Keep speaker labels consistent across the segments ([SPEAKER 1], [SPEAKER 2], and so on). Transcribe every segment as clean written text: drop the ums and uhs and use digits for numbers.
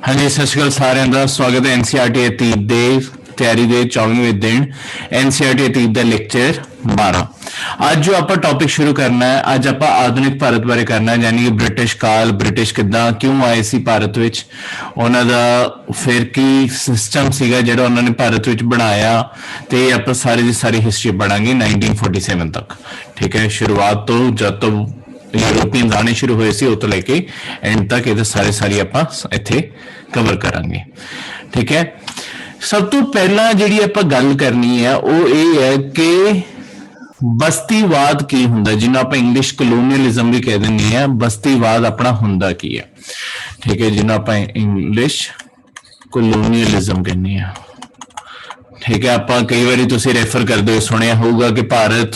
[SPEAKER 1] ਹਾਂਜੀ, ਸਤਿ ਸ਼੍ਰੀ ਅਕਾਲ ਸਾਰਿਆਂ ਦਾ ਸਵਾਗਤ ਹੈ NCERT ਅਤੀਤ ਦੇ ਤਿਆਰੀ ਦੇ 24ਵੇਂ ਦਿਨ NCERT ਅਤੀਤ ਦਾ ਲੈਕਚਰ 12। ਅੱਜ ਜੋ ਆਪਾਂ ਟੌਪਿਕ ਸ਼ੁਰੂ ਕਰਨਾ ਹੈ, ਅੱਜ ਆਪਾਂ ਆਧੁਨਿਕ ਭਾਰਤ ਬਾਰੇ ਕਰਨਾ ਹੈ, ਯਾਨੀ ਕਿ ਬ੍ਰਿਟਿਸ਼ ਕਾਲ, ਬ੍ਰਿਟਿਸ਼ ਕਿੱਦਾਂ ਕਿਉਂ ਆਏ ਸੀ ਭਾਰਤ ਵਿੱਚ, ਉਹਨਾਂ ਦਾ ਫਿਰ ਕੀ ਸਿਸਟਮ ਸੀਗਾ ਜਿਹੜਾ ਉਹਨਾਂ ਨੇ ਭਾਰਤ ਵਿੱਚ ਬਣਾਇਆ, ਤੇ ਆਪਾਂ ਸਾਰੀ ਦੀ ਸਾਰੀ ਹਿਸਟਰੀ ਪੜਾਂਗੇ 1947 ਤੱਕ। ਠੀਕ ਹੈ, ਸ਼ੁਰੂਆਤ ਤੋਂ ਜਦ ਤੋਂ यूरोपियन आने शुरू हुए सी उतो लेके एंड तक ये सारे सारी आपां इत्थे कवर करांगे। ठीक है, सब तो पहला जिहड़ी आपां गल करनी है वो ये है कि बस्तीवाद की हुंदा, जिन्हों आपां इंग्लिश कलोनीअलिज्म भी कह दिंदे आ, बस्तीवाद अपना हुंदा की है। ठीक है, जिन्हों आपां इंग्लिश कलोनीअलिज्म कहने आ। ठीक है, आपां कई बारी तुसीं रेफर करदे सुनिया होगा कि भारत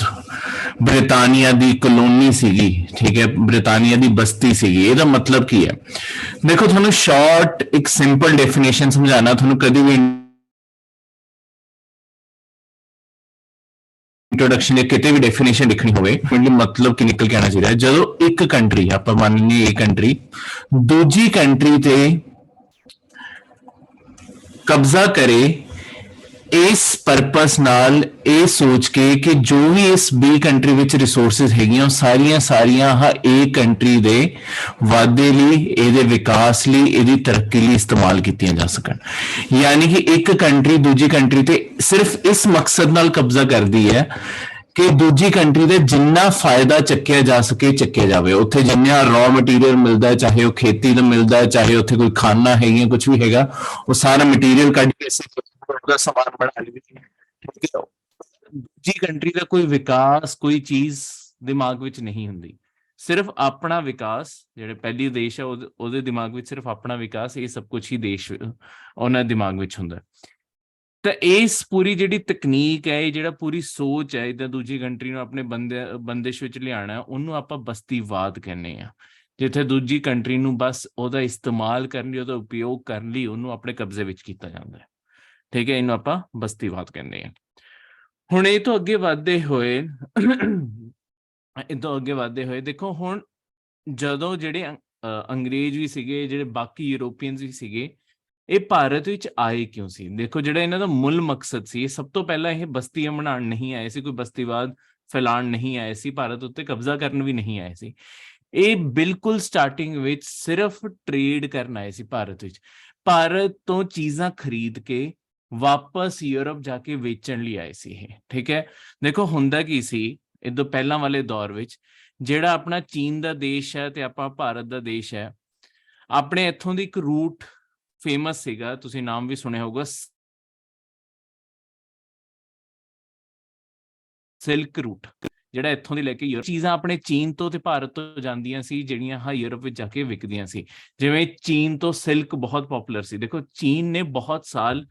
[SPEAKER 1] बरितानिया दी कलोनी सीगी। ठीक है, बरितानिया दी बस्ती सीगी। ਇਹਦਾ मतलब की है, देखो ਤੁਹਾਨੂੰ शॉर्ट एक सिंपल डेफिनेशन समझाना, ਤੁਹਾਨੂੰ कभी भी इंट्रोडक्शन या कितने भी डेफिनेशन लिखनी होवे मतलब की निकल के आना चाहिए। ਜਦੋਂ एक कंट्री ਆਪਾਂ ਮੰਨ ਲਈਏ ਇਹ कंट्री दूजी कंट्री ते कब्जा करे इस परपस नाल ये सोच के कि जो भी इस बी कंट्री विच रिसोर्सिस हैगियां सारियां सारियां ए कंट्री दे वाधे लई, इहदे विकास लई, इहदी तरक्की लई इस्तेमाल कीतियां जा सकन। यानी कि एक कंट्री दूजी कंट्री ते सिर्फ इस मकसद नाल कब्जा करदी है कि दूजी कंट्री दे जिन्ना फायदा चक्या जा सके चक्या जाए। उत्थे जिन्ना रॉ मटीरियल मिलता है, चाहे वो खेती का मिलता है, चाहे उत्थे कोई खाना है, कुछ भी हैगा, वो सारा मटीरियल कढ़ के सामान बना ली। दूजी कंट्री का कोई विकास, कोई चीज दिमाग विच नहीं हुंदी, सिर्फ अपना विकास। जिहड़े पहली देश है उहदे दिमाग विच सिर्फ अपना विकास, ये सब कुछ ही देश उहनां दिमाग विच हुंदा। तो इस पूरी जिहड़ी तकनीक है, जिहड़ा पूरी सोच है, इदां दूजी कंट्री नूं अपने बंदिश विच लियाना, उहनूं आपां बस्तीवाद कहने आ। जिथे दूजी कंट्री नूं बस उहदा इस्तेमाल करन लई, उहदा उपयोग करन लई उहनूं अपने कब्जे विच कीता जांदा है। ठीक है, इहनूं आपां बस्तीवाद कहने आ। हुण इह तों अगे वधदे होए देखो हुण जदों जिहड़े अंग्रेज भी सीगे, जिहड़े बाकी यूरोपीयंस भी सीगे, ये भारत विच आए क्यों सी? देखो जिहड़ा इन्हां दा मूल मकसद सी, सब तो पहला ये बस्तियां बनाउण नहीं आए सी, कोई बस्तीवाद फैलाउण नहीं आए सी, भारत उत्ते कब्जा करन भी नहीं आए सी। ये बिल्कुल स्टार्टिंग विच सिर्फ ट्रेड करन आए सी भारत विच। भारत तो चीज़ां खरीद के वापस यूरोप जाके वेचण लई आए सी ये। ठीक है, देखो हुंदा की सी इदों पहलां वाले दौर विच, जिहड़ा अपना चीन दा देश है ते आपां भारत दा देश है, अपने इत्थों दी एक रूट फेमस सीगा, तुसीं नाम भी सुनिया होगा, सिल्क रूट, जिहड़ा इत्थों दी लैके यूरोप चीज़ां अपने चीन तो ते भारत तो जांदियां सी, जिहड़ियां हाँ यूरोप विच जाके विकदियां सी। जिवें चीन तो सिल्क बहुत पॉपुलर सी। देखो चीन ने बहुत साल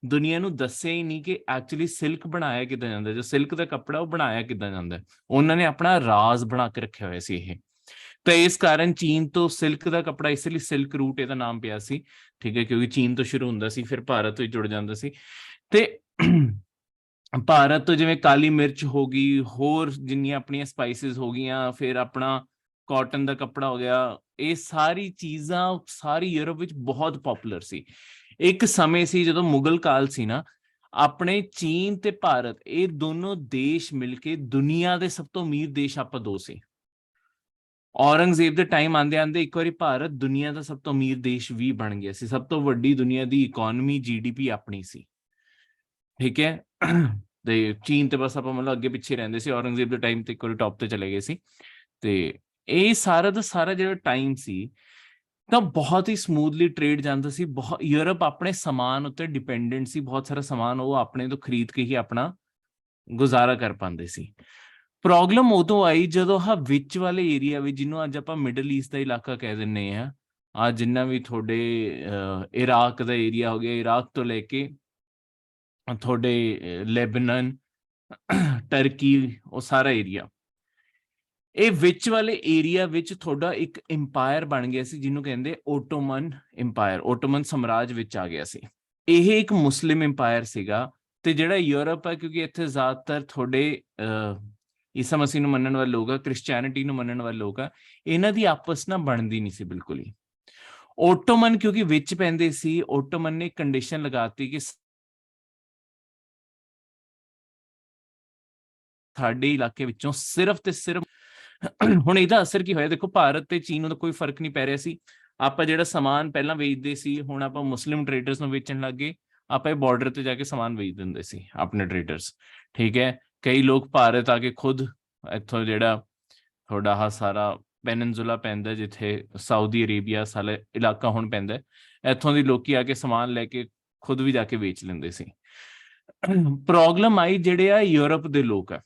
[SPEAKER 1] दुनिया नूं दस्सिया ही नहीं कि एक्चुअली सिल्क बनाया किदां जांदा, जो सिल्क दा कपड़ा वो बनाया किदां जांदा, उन्होंने अपना राज बना के रखिया होया सी इह। तो इस कारण चीन तो सिल्क का कपड़ा इसलिए सिल्क रूट ਇਹਦਾ नाम ਪਿਆ ਸੀ। ठीक है, क्योंकि चीन तो शुरू ਹੁੰਦਾ ਸੀ, फिर भारत ਵਿੱਚ जुड़ ਜਾਂਦਾ ਸੀ। ਤੇ भारत तो जिवें काली मिर्च हो गई, होर जिन्नियां अपनियां स्पाइसिस हो गईयां, फिर अपना कॉटन का कपड़ा हो गया, ये सारी चीज़ां सारी यूरोप ਵਿੱਚ बहुत पॉपुलर सी। एक समय सी ਜਦੋਂ मुगल काल सी ना, अपने चीन ते भारत ये दोनों देश मिलके दुनिया के सब तो अमीर देश ਆਪਾਂ ਦੋ ਸੀ। औरंगजेब के टाइम आंदे आंदे एक बारी भारत दुनिया का सब तो अमीर देश भी बन गया सी, सब तो वड्डी दुनिया की इकोनॉमी GDP अपनी सी। ठीक है, ते चीन ते बस आप मतलब अगे पिछे रहंदे सी, औरंगजेब के टाइम ते एक बारी टॉप ते चले गए सी। ते ये सारा दा सारा जो टाइम सी तो बहुत ही स्मूथली ट्रेड जाता सी। बहुत यूरोप अपने समान उत्ते डिपेंडेंट सी, बहुत सारा समान वो अपने तो खरीद के ही अपना गुजारा कर पाते सी। प्रॉब्लम उदों आई जदों हाँ विच वाले एरिया में, जिन्हों अज आप मिडल ईस्ट का इलाका कह दिंने आ, आ जिन्ना भी थोड़े इराक का एरिया हो गया, इराक तो लेके थोड़े लेबनन, टर्की, वो सारा एरिया, ये विच वाले एरिया विच थोड़ा एक इंपायर बन गया सी, जिन्हों कहते ओटोमन इंपायर, ओटोमन साम्राज विच आ गया सी। यह एक मुस्लिम इंपायर सीगा। ते जिहड़ा यूरोप है, क्योंकि इत्थे ज़्यादातर थोड़े ईसा मसीह नूं मनण वाले लोग आ, क्रिश्चियनिटी नूं मनण वाले लोग आ, इन्हां दी आपस ना बनदी नहीं सी बिल्कुल ही। ਓਟੋਮਨ ਕਿਉਂਕਿ ਵਿੱਚ ਪੈਂਦੇ ਸੀ, ਓਟੋਮਨ ਨੇ ਕੰਡੀਸ਼ਨ ਲਗਾਤੀ ਕਿ ਸਾਡੇ ਇਲਾਕੇ ਵਿੱਚੋਂ ਸਿਰਫ ਤੇ ਸਿਰਫ ਹੁਣ ਇਹਦਾ ਅਸਰ ਕੀ ਹੋਇਆ? ਦੇਖੋ ਭਾਰਤ ਤੇ ਚੀਨ ਨੂੰ ਤਾਂ ਕੋਈ ਫਰਕ ਨਹੀਂ ਪੈ ਰਿਹਾ ਸੀ। ਆਪਾਂ ਜਿਹੜਾ ਸਮਾਨ ਪਹਿਲਾਂ ਵੇਚਦੇ ਸੀ, ਹੁਣ ਆਪਾਂ ਮੁਸਲਿਮ ਟ੍ਰੇਡਰਸ ਨੂੰ ਵੇਚਣ ਲੱਗ ਗਏ। ਆਪਾਂ ਇਹ ਬਾਰਡਰ ਤੇ ਜਾ ਕੇ ਸਮਾਨ ਵੇਚ ਦਿੰਦੇ ਸੀ ਆਪਣੇ ਟ੍ਰੇਡਰਸ, ਠੀਕ ਹੈ। ਕਈ ਲੋਕ ਭਾਰਤ ਆ ਕੇ ਖੁਦ ਇੱਥੋਂ ਜਿਹੜਾ ਤੁਹਾਡਾ ਆਹ ਸਾਰਾ ਪੈਨਨਜ਼ੁਲਾ ਪੈਂਦਾ, ਜਿੱਥੇ ਸਾਊਦੀ ਅਰੇਬੀਆ ਸਾਰਾ ਇਲਾਕਾ ਹੁਣ ਪੈਂਦਾ, ਇੱਥੋਂ ਦੀ ਲੋਕੀ ਆ ਕੇ ਸਮਾਨ ਲੈ ਕੇ ਖੁਦ ਵੀ ਜਾ ਕੇ ਵੇਚ ਲੈਂਦੇ ਸੀ। ਪ੍ਰੋਬਲਮ ਆਈ ਜਿਹੜੇ ਆ ਯੂਰਪ ਦੇ ਲੋਕ ਆ,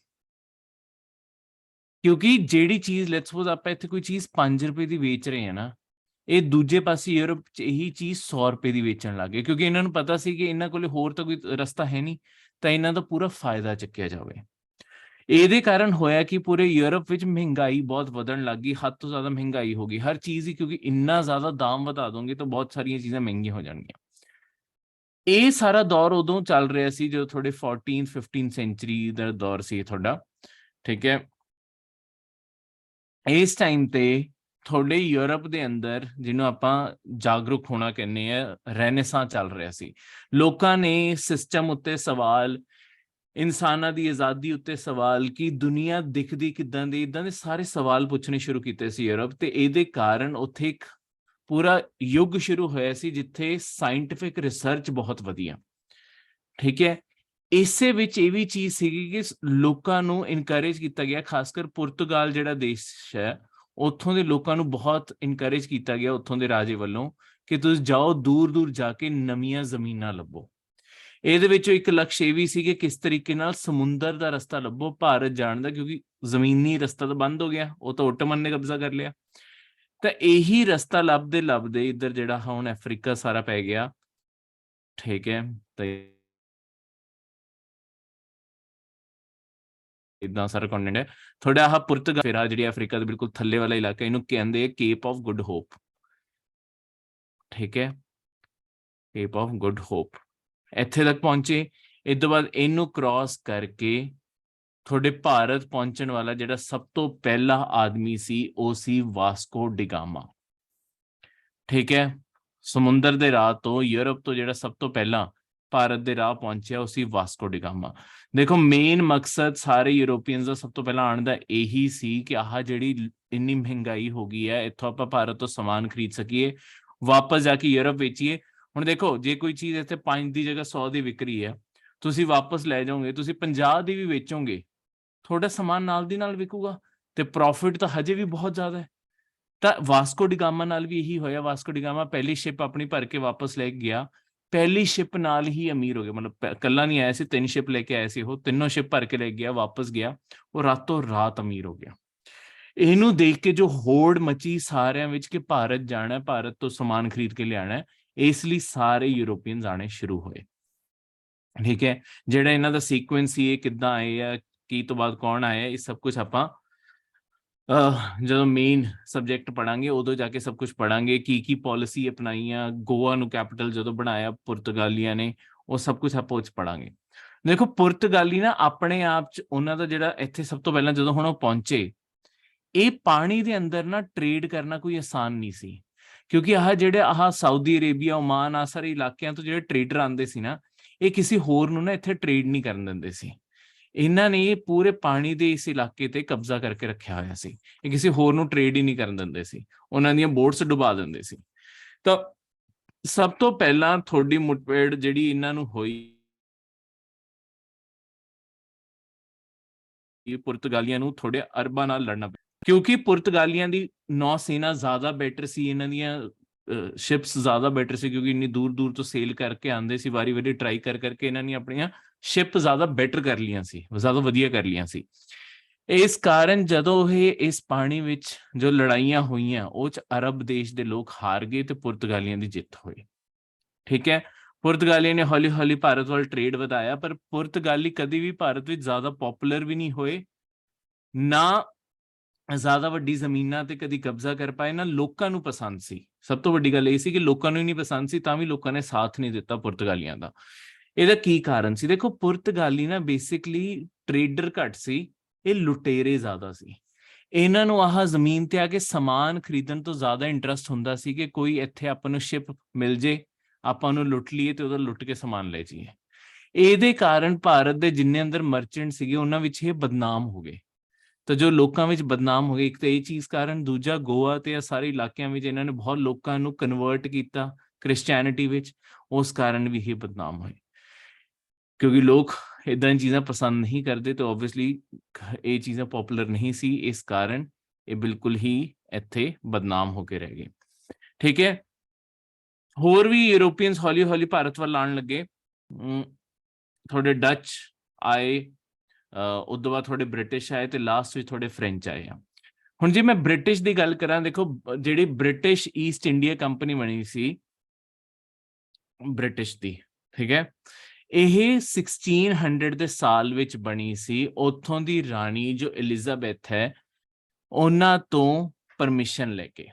[SPEAKER 1] ਕਿਉਂਕਿ ਜਿਹੜੀ ਚੀਜ਼ ਲੈਟਸ ਸਪੋਜ਼ ਆਪਾਂ ਇੱਥੇ ਕੋਈ ਚੀਜ਼ 5 ਰੁਪਏ ਦੀ ਵੇਚ ਰਹੇ ਹਾਂ ਨਾ, ਇਹ ਦੂਜੇ ਪਾਸੇ ਯੂਰਪ 'ਚ ਇਹੀ ਚੀਜ਼ 100 ਰੁਪਏ ਦੀ ਵੇਚਣ ਲੱਗ ਗਏ, ਕਿਉਂਕਿ ਇਹਨਾਂ ਨੂੰ ਪਤਾ ਸੀ ਕਿ ਇਹਨਾਂ ਕੋਲੇ ਹੋਰ ਤਾਂ ਕੋਈ ਰਸਤਾ ਹੈ ਨਹੀਂ, ਤਾਂ ਇਹਨਾਂ ਦਾ ਪੂਰਾ ਫਾਇਦਾ ਚੱਕਿਆ ਜਾਵੇ। ਇਹਦੇ ਕਾਰਨ ਹੋਇਆ ਕਿ ਪੂਰੇ ਯੂਰਪ ਵਿੱਚ ਮਹਿੰਗਾਈ ਬਹੁਤ ਵਧਣ ਲੱਗ ਗਈ, ਹੱਦ ਤੋਂ ਜ਼ਿਆਦਾ ਮਹਿੰਗਾਈ ਹੋ ਗਈ ਹਰ ਚੀਜ਼ ਦੀ, ਕਿਉਂਕਿ ਇੰਨਾ ਜ਼ਿਆਦਾ ਦਾਮ ਵਧਾ ਦੋਗੇ ਤਾਂ ਬਹੁਤ ਸਾਰੀਆਂ ਚੀਜ਼ਾਂ ਮਹਿੰਗੀਆਂ ਹੋ ਜਾਣਗੀਆਂ। ਇਹ ਸਾਰਾ ਦੌਰ ਉਦੋਂ ਚੱਲ ਰਿਹਾ ਸੀ ਜਦੋਂ ਤੁਹਾਡੇ 14th 15th ਸੈਂਚੁਰੀ ਦਾ ਦੌਰ ਸੀ ਤੁਹਾਡਾ, ਠੀਕ ਹੈ। ਇਸ ਟਾਈਮ ਤੇ ਤੁਹਾਡੇ ਯੂਰਪ ਦੇ ਅੰਦਰ, ਜਿਹਨੂੰ ਆਪਾਂ ਜਾਗਰੂਕ ਹੋਣਾ ਕਹਿੰਦੇ ਆ, ਰੈਨੇਸਾਂ ਚੱਲ ਰਿਹਾ ਸੀ। ਲੋਕਾਂ ਨੇ ਸਿਸਟਮ ਉੱਤੇ ਸਵਾਲ, ਇਨਸਾਨਾਂ ਦੀ ਆਜ਼ਾਦੀ ਉੱਤੇ ਸਵਾਲ, ਕਿ ਦੁਨੀਆ ਦਿਖਦੀ ਕਿੱਦਾਂ ਦੀ, ਇੱਦਾਂ ਦੇ ਸਾਰੇ ਸਵਾਲ ਪੁੱਛਣੇ ਸ਼ੁਰੂ ਕੀਤੇ ਸੀ ਯੂਰਪ। ਤੇ ਇਹਦੇ ਕਾਰਨ ਉੱਥੇ ਇੱਕ ਪੂਰਾ ਯੁੱਗ ਸ਼ੁਰੂ ਹੋਇਆ ਸੀ ਜਿੱਥੇ ਸਾਇੰਟਿਫਿਕ ਰਿਸਰਚ ਬਹੁਤ ਵਧੀਆ, ਠੀਕ ਹੈ। ਇਸੇ ਵਿੱਚ ਇਹ ਵੀ ਚੀਜ਼ ਸੀਗੀ ਕਿ ਲੋਕਾਂ ਨੂੰ ਇਨਕਰੇਜ ਕੀਤਾ ਗਿਆ, ਖਾਸ ਕਰ ਪੁਰਤਗਾਲ ਜਿਹੜਾ ਦੇਸ਼ ਹੈ, ਉੱਥੋਂ ਦੇ ਲੋਕਾਂ ਨੂੰ ਬਹੁਤ ਇਨਕਰੇਜ ਕੀਤਾ ਗਿਆ ਉੱਥੋਂ ਦੇ ਰਾਜੇ ਵੱਲੋਂ ਕਿ ਤੁਸੀਂ ਜਾਓ ਦੂਰ ਦੂਰ ਜਾ ਕੇ ਨਵੀਆਂ ਜ਼ਮੀਨਾਂ ਲੱਭੋ। ਇਹਦੇ ਵਿੱਚੋਂ ਇੱਕ ਲਕਸ਼ ਇਹ ਵੀ ਸੀ ਕਿ ਕਿਸ ਤਰੀਕੇ ਨਾਲ ਸਮੁੰਦਰ ਦਾ ਰਸਤਾ ਲੱਭੋ ਭਾਰਤ ਜਾਣ ਦਾ, ਕਿਉਂਕਿ ਜ਼ਮੀਨੀ ਰਸਤਾ ਤਾਂ ਬੰਦ ਹੋ ਗਿਆ, ਉਹ ਤਾਂ ਓਟੋਮਨ ਨੇ ਕਬਜ਼ਾ ਕਰ ਲਿਆ। ਤਾਂ ਇਹੀ ਰਸਤਾ ਲੱਭਦੇ ਲੱਭਦੇ ਇੱਧਰ ਜਿਹੜਾ ਹੁਣ ਅਫਰੀਕਾ ਸਾਰਾ ਪੈ ਗਿਆ, ਠੀਕ ਹੈ। ਤੇ ਇਦਾਂ ਸਾਰਾ ਕੰਟੀਨੈਂਟ ਹੈ ਤੁਹਾਡਾ। ਆਹ ਪੁਰਤਗਾਲ ਫਿਰ ਆ ਜਿਹੜੀ ਅਫਰੀਕਾ ਦੇ ਬਿਲਕੁਲ ਥੱਲੇ ਵਾਲਾ ਇਲਾਕਾ, ਇਹਨੂੰ ਕਹਿੰਦੇ ਆ ਕੇਪ ਆਫ ਗੁੱਡ ਹੋਪ, ਠੀਕ ਹੈ, ਕੇਪ ਆਫ ਗੁੱਡ ਹੋਪ। ਇੱਥੇ ਤੱਕ ਪਹੁੰਚੇ, ਇਸ ਤੋਂ ਬਾਅਦ ਇਹਨੂੰ ਕ੍ਰਾਸ ਕਰਕੇ ਤੁਹਾਡੇ ਭਾਰਤ ਪਹੁੰਚਣ ਵਾਲਾ ਜਿਹੜਾ ਸਭ ਤੋਂ ਪਹਿਲਾ ਆਦਮੀ ਸੀ, ਉਹ ਸੀ ਵਾਸਕੋ ਡਿਗਾਮਾ, ਠੀਕ ਹੈ। ਸਮੁੰਦਰ ਦੇ ਰਾਹ ਤੋਂ ਯੂਰਪ ਤੋਂ ਜਿਹੜਾ ਸਭ ਤੋਂ ਪਹਿਲਾਂ ਭਾਰਤ ਦੇ ਰਾਹ ਪਹੁੰਚਿਆ, ਉਹ ਸੀ ਵਾਸਕੋ ਡਿਗਾਮਾ। ਦੇਖੋ ਮੇਨ ਮਕਸਦ ਸਾਰੇ ਯੂਰੋਪੀਅਨਸ ਦਾ ਸਭ ਤੋਂ ਪਹਿਲਾਂ ਆਉਣ ਦਾ ਇਹੀ ਸੀ ਕਿ ਆਹ ਜਿਹੜੀ ਇੰਨੀ ਮਹਿੰਗਾਈ ਹੋ ਗਈ ਹੈ, ਇੱਥੋਂ ਆਪਾਂ ਭਾਰਤ ਤੋਂ ਸਮਾਨ ਖਰੀਦ ਸਕੀਏ, ਵਾਪਸ ਜਾ ਕੇ ਯੂਰਪ ਵੇਚੀਏ। ਹੁਣ ਦੇਖੋ ਜੇ ਕੋਈ ਚੀਜ਼ ਇੱਥੇ 5 ਦੀ ਜਗ੍ਹਾ 100 ਦੀ ਵਿਕ ਰਹੀ ਹੈ, ਤੁਸੀਂ ਵਾਪਸ ਲੈ ਜਾਓਗੇ, ਤੁਸੀਂ 50 ਦੀ ਵੀ ਵੇਚੋਗੇ, ਤੁਹਾਡਾ ਸਮਾਨ ਨਾਲ ਦੀ ਨਾਲ ਵਿਕੂਗਾ ਤੇ ਪ੍ਰੋਫਿਟ ਤਾਂ ਹਜੇ ਵੀ ਬਹੁਤ ਜ਼ਿਆਦਾ ਹੈ। ਤਾਂ ਵਾਸਕੋ ਡਿਗਾਮਾ ਨਾਲ ਵੀ ਇਹੀ ਹੋਇਆ। ਵਾਸਕੋ ਡਿਗਾਮਾ ਪਹਿਲੀ ਸ਼ਿਪ ਆਪਣੀ ਭਰ ਕੇ ਵਾਪਸ ਲੈ ਕੇ ਗਿਆ, ਪਹਿਲੀ ਸ਼ਿਪ ਨਾਲ ਹੀ ਅਮੀਰ ਹੋ ਗਿਆ। ਮਤਲਬ ਇਕੱਲਾ ਨਹੀਂ ਆਇਆ ਸੀ, 3 ਸ਼ਿਪ ਲੈ ਕੇ ਆਇਆ ਸੀ, ਉਹ ਤਿੰਨੋਂ ਸ਼ਿਪ ਭਰ ਕੇ ਲੈ ਗਿਆ, ਵਾਪਸ ਗਿਆ, ਉਹ ਰਾਤੋਂ ਰਾਤ ਅਮੀਰ ਹੋ ਗਿਆ। ਇਹਨੂੰ ਦੇਖ ਕੇ ਜੋ ਹੋੜ ਮਚੀ ਸਾਰਿਆਂ ਵਿੱਚ ਕਿ ਭਾਰਤ ਜਾਣਾ, ਭਾਰਤ ਤੋਂ ਸਮਾਨ ਖਰੀਦ ਕੇ ਲਿਆਣਾ, ਇਸ ਲਈ ਸਾਰੇ ਯੂਰੋਪੀਅਨਸ ਆਣੇ ਸ਼ੁਰੂ ਹੋਏ, ਠੀਕ ਹੈ। ਜਿਹੜਾ ਇਹਨਾਂ ਦਾ ਸੀਕੁਐਂਸ ਸੀ, ਇਹ ਕਿੱਦਾਂ ਆਏ ਆ, ਕੀ ਤੋਂ ਬਾਅਦ ਕੌਣ ਆਇਆ, ਇਹ ਸਭ ਕੁਝ ਆਪਾਂ ਜਦੋਂ ਮੇਨ ਸਬਜੈਕਟ ਪੜਾਂਗੇ ਉਦੋਂ ਜਾ ਕੇ ਸਭ ਕੁਝ ਪੜਾਂਗੇ। ਕੀ ਪਾਲਿਸੀ ਅਪਣਾਈਆਂ, ਗੋਆ ਨੂੰ ਕੈਪੀਟਲ ਜਦੋਂ ਬਣਾਇਆ ਪੁਰਤਗਾਲੀਆਂ ਨੇ, ਉਹ ਸਭ ਕੁਝ ਆਪਾਂ ਉਹ 'ਚ ਪੜਾਂਗੇ। ਦੇਖੋ ਪੁਰਤਗਾਲੀ ਨਾ ਆਪਣੇ ਆਪ 'ਚ ਉਹਨਾਂ ਦਾ ਜਿਹੜਾ ਇੱਥੇ ਸਭ ਤੋਂ ਪਹਿਲਾਂ ਜਦੋਂ ਹੁਣ ਉਹ ਪਹੁੰਚੇ, ਇਹ ਪਾਣੀ ਦੇ ਅੰਦਰ ਨਾ ਟ੍ਰੇਡ ਕਰਨਾ ਕੋਈ ਆਸਾਨ ਨਹੀਂ ਸੀ, ਕਿਉਂਕਿ ਆਹ ਸਾਊਦੀ ਅਰੇਬੀਆ, ਓਮਾਨ, ਆ ਸਾਰੇ ਇਲਾਕਿਆਂ ਤੋਂ ਜਿਹੜੇ ਟ੍ਰੇਡਰ ਆਉਂਦੇ ਸੀ ਨਾ, ਇਹ ਕਿਸੇ ਹੋਰ ਨੂੰ ਨਾ ਇੱਥੇ ਟ੍ਰੇਡ ਨਹੀਂ ਕਰਨ ਦਿੰਦੇ ਸੀ। ਇਹਨਾਂ ਨੇ ਪੂਰੇ ਪਾਣੀ ਦੇ ਇਸ ਇਲਾਕੇ ਤੇ ਕਬਜ਼ਾ ਕਰਕੇ ਰੱਖਿਆ ਹੋਇਆ ਸੀ, ਇਹ ਕਿਸੇ ਹੋਰ ਨੂੰ ਟ੍ਰੇਡ ਹੀ ਨਹੀਂ ਕਰਨ ਦਿੰਦੇ ਸੀ, ਉਹਨਾਂ ਦੀਆਂ ਬੋਟਸ ਡੁਬਾ ਦਿੰਦੇ ਸੀ। ਤਾਂ ਸਭ ਤੋਂ ਪਹਿਲਾਂ ਤੁਹਾਡੀ ਮੁਠਭੇੜ ਜਿਹੜੀ ਇਹਨਾਂ ਨੂੰ ਹੋਈ, ਪੁਰਤਗਾਲੀਆਂ ਨੂੰ ਥੋੜੇ ਅਰਬਾਂ ਨਾਲ ਲੜਨਾ ਪਿਆ, ਕਿਉਂਕਿ ਪੁਰਤਗਾਲੀਆਂ ਦੀ ਨੌ ਸੈਨਾ ਜ਼ਿਆਦਾ ਬੈਟਰ ਸੀ, ਇਹਨਾਂ ਦੀਆਂ ਸ਼ਿਪਸ ਜ਼ਿਆਦਾ ਬੈਟਰ ਸੀ, ਕਿਉਂਕਿ ਇੰਨੀ ਦੂਰ ਦੂਰ ਤੋਂ ਸੇਲ ਕਰਕੇ ਆਉਂਦੇ ਸੀ, ਵਾਰੀ ਵਾਰੀ ਟਰਾਈ ਕਰਕੇ ਇਹਨਾਂ ਨੇ ਆਪਣੀਆਂ ਸ਼ਿਪ ਜ਼ਿਆਦਾ ਬੈਟਰ ਕਰ ਲਈਆਂ ਸੀ, ਜ਼ਿਆਦਾ ਵਧੀਆ ਕਰ ਲਈਆਂ ਸੀ। ਇਸ ਕਾਰਨ ਜਦੋਂ ਇਹ ਇਸ ਪਾਣੀ ਵਿੱਚ ਜੋ ਲੜਾਈਆਂ ਹੋਈਆਂ, ਉਹ 'ਚ ਅਰਬ ਦੇਸ਼ ਦੇ ਲੋਕ ਹਾਰ ਗਏ ਤੇ ਪੁਰਤਗਾਲੀਆਂ ਦੀ ਜਿੱਤ ਹੋਈ, ਠੀਕ ਹੈ। ਪੁਰਤਗਾਲੀਆਂ ਨੇ ਹੌਲੀ ਹੌਲੀ ਭਾਰਤ ਵੱਲ ਟ੍ਰੇਡ ਵਧਾਇਆ, ਪਰ ਪੁਰਤਗਾਲੀ ਕਦੇ ਵੀ ਭਾਰਤ ਵਿੱਚ ਜ਼ਿਆਦਾ ਪੋਪੂਲਰ ਵੀ ਨਹੀਂ ਹੋਏ, ਨਾ ਜ਼ਿਆਦਾ ਵੱਡੀ ਜ਼ਮੀਨਾਂ ਤੇ ਕਦੀ ਕਬਜ਼ਾ ਕਰ ਪਾਏ, ਨਾ ਲੋਕਾਂ ਨੂੰ ਪਸੰਦ ਸੀ। ਸਭ ਤੋਂ ਵੱਡੀ ਗੱਲ ਇਹ ਸੀ ਕਿ ਲੋਕਾਂ ਨੂੰ ਹੀ ਨਹੀਂ ਪਸੰਦ ਸੀ, ਤਾਂ ਵੀ ਲੋਕਾਂ ਨੇ ਸਾਥ ਨਹੀਂ ਦਿੱਤਾ ਪੁਰਤਗਾਲੀਆਂ ਦਾ। ਇਹਦਾ ਕੀ ਕਾਰਨ ਸੀ? ਦੇਖੋ ਪੁਰਤਗਾਲੀ ਨਾ ਬੇਸਿਕਲੀ ਟ੍ਰੇਡਰ ਘੱਟ ਸੀ, ਇਹ ਲੁਟੇਰੇ ਜ਼ਿਆਦਾ ਸੀ। ਇਹਨਾਂ ਨੂੰ ਆਹ ਜ਼ਮੀਨ ਤੇ ਆ ਕੇ ਸਮਾਨ ਖਰੀਦਣ ਤੋਂ ਜ਼ਿਆਦਾ ਇੰਟਰਸਟ ਹੁੰਦਾ ਸੀ ਕਿ ਕੋਈ ਇੱਥੇ ਆਪਾਂ ਨੂੰ ਸ਼ਿਪ ਮਿਲ ਜੇ, ਆਪਾਂ ਨੂੰ ਲੁੱਟ ਲਈਏ ਤੇ ਉਹਦਾ ਲੁੱਟ ਕੇ ਸਮਾਨ ਲੈ ਜਾਈਏ। ਇਹਦੇ ਕਾਰਨ ਭਾਰਤ ਦੇ ਜਿੰਨੇ ਅੰਦਰ ਮਰਚੈਂਟ ਸੀਗੇ ਉਹਨਾਂ ਵਿੱਚ ਇਹ ਬਦਨਾਮ ਹੋ ਗਏ। ਤਾਂ ਜੋ ਲੋਕਾਂ ਵਿੱਚ ਬਦਨਾਮ ਹੋ ਗਏ, ਇੱਕ ਤਾਂ ਇਹ ਚੀਜ਼ ਕਾਰਨ, ਦੂਜਾ ਗੋਆ ਤੇ ਇਹ ਸਾਰੇ ਇਲਾਕਿਆਂ ਵਿੱਚ ਇਹਨਾਂ ਨੇ ਬਹੁਤ ਲੋਕਾਂ ਨੂੰ ਕਨਵਰਟ ਕੀਤਾ ਕ੍ਰਿਸਚੈਨਿਟੀ ਵਿੱਚ, ਉਸ ਕਾਰਨ ਵੀ ਇਹ ਬਦਨਾਮ ਹੋਏ। ਕਿਉਂਕਿ ਲੋਕ ਇੱਦਾਂ ਦੀਆਂ ਚੀਜ਼ਾਂ ਪਸੰਦ ਨਹੀਂ ਕਰਦੇ ਤਾਂ ਓਬਵੀਅਸਲੀ ਇਹ ਚੀਜ਼ਾਂ ਪੋਪੂਲਰ ਨਹੀਂ ਸੀ, ਇਸ ਕਾਰਨ ਇਹ ਬਿਲਕੁਲ ਹੀ ਇੱਥੇ ਬਦਨਾਮ ਹੋ ਕੇ ਰਹਿ ਗਏ। ਠੀਕ ਹੈ, ਹੋਰ ਵੀ ਯੂਰੋਪੀਅਨਸ ਹੌਲੀ ਹੌਲੀ ਭਾਰਤ ਵੱਲ ਆਉਣ ਲੱਗੇ। ਥੋੜੇ ਡੱਚ ਆਏ, ਉਦੋਂ ਬਾਅਦ ਥੋੜੇ ਬ੍ਰਿਟਿਸ਼ ਆਏ ਤੇ ਲਾਸਟ ਵਿੱਚ ਥੋੜੇ ਫ੍ਰੈਂਚ ਆਏ ਆ। ਹੁਣ ਜੇ ਮੈਂ ਬ੍ਰਿਟਿਸ਼ ਦੀ ਗੱਲ ਕਰਾਂ, ਦੇਖੋ ਜਿਹੜੀ ਬ੍ਰਿਟਿਸ਼ ਈਸਟ ਇੰਡੀਆ ਕੰਪਨੀ ਬਣੀ ਸੀ ਬ੍ਰਿਟਿਸ਼ ਦੀ, ਠੀਕ ਹੈ, ਇਹ 1600 ਦੇ ਸਾਲ ਵਿੱਚ ਬਣੀ ਸੀ। ਉੱਥੋਂ ਦੀ ਰਾਣੀ ਜੋ ਐਲਿਜ਼ਾਬੈਥ ਹੈ ਉਹਨਾਂ ਤੋਂ ਪਰਮਿਸ਼ਨ ਲੈ ਕੇ।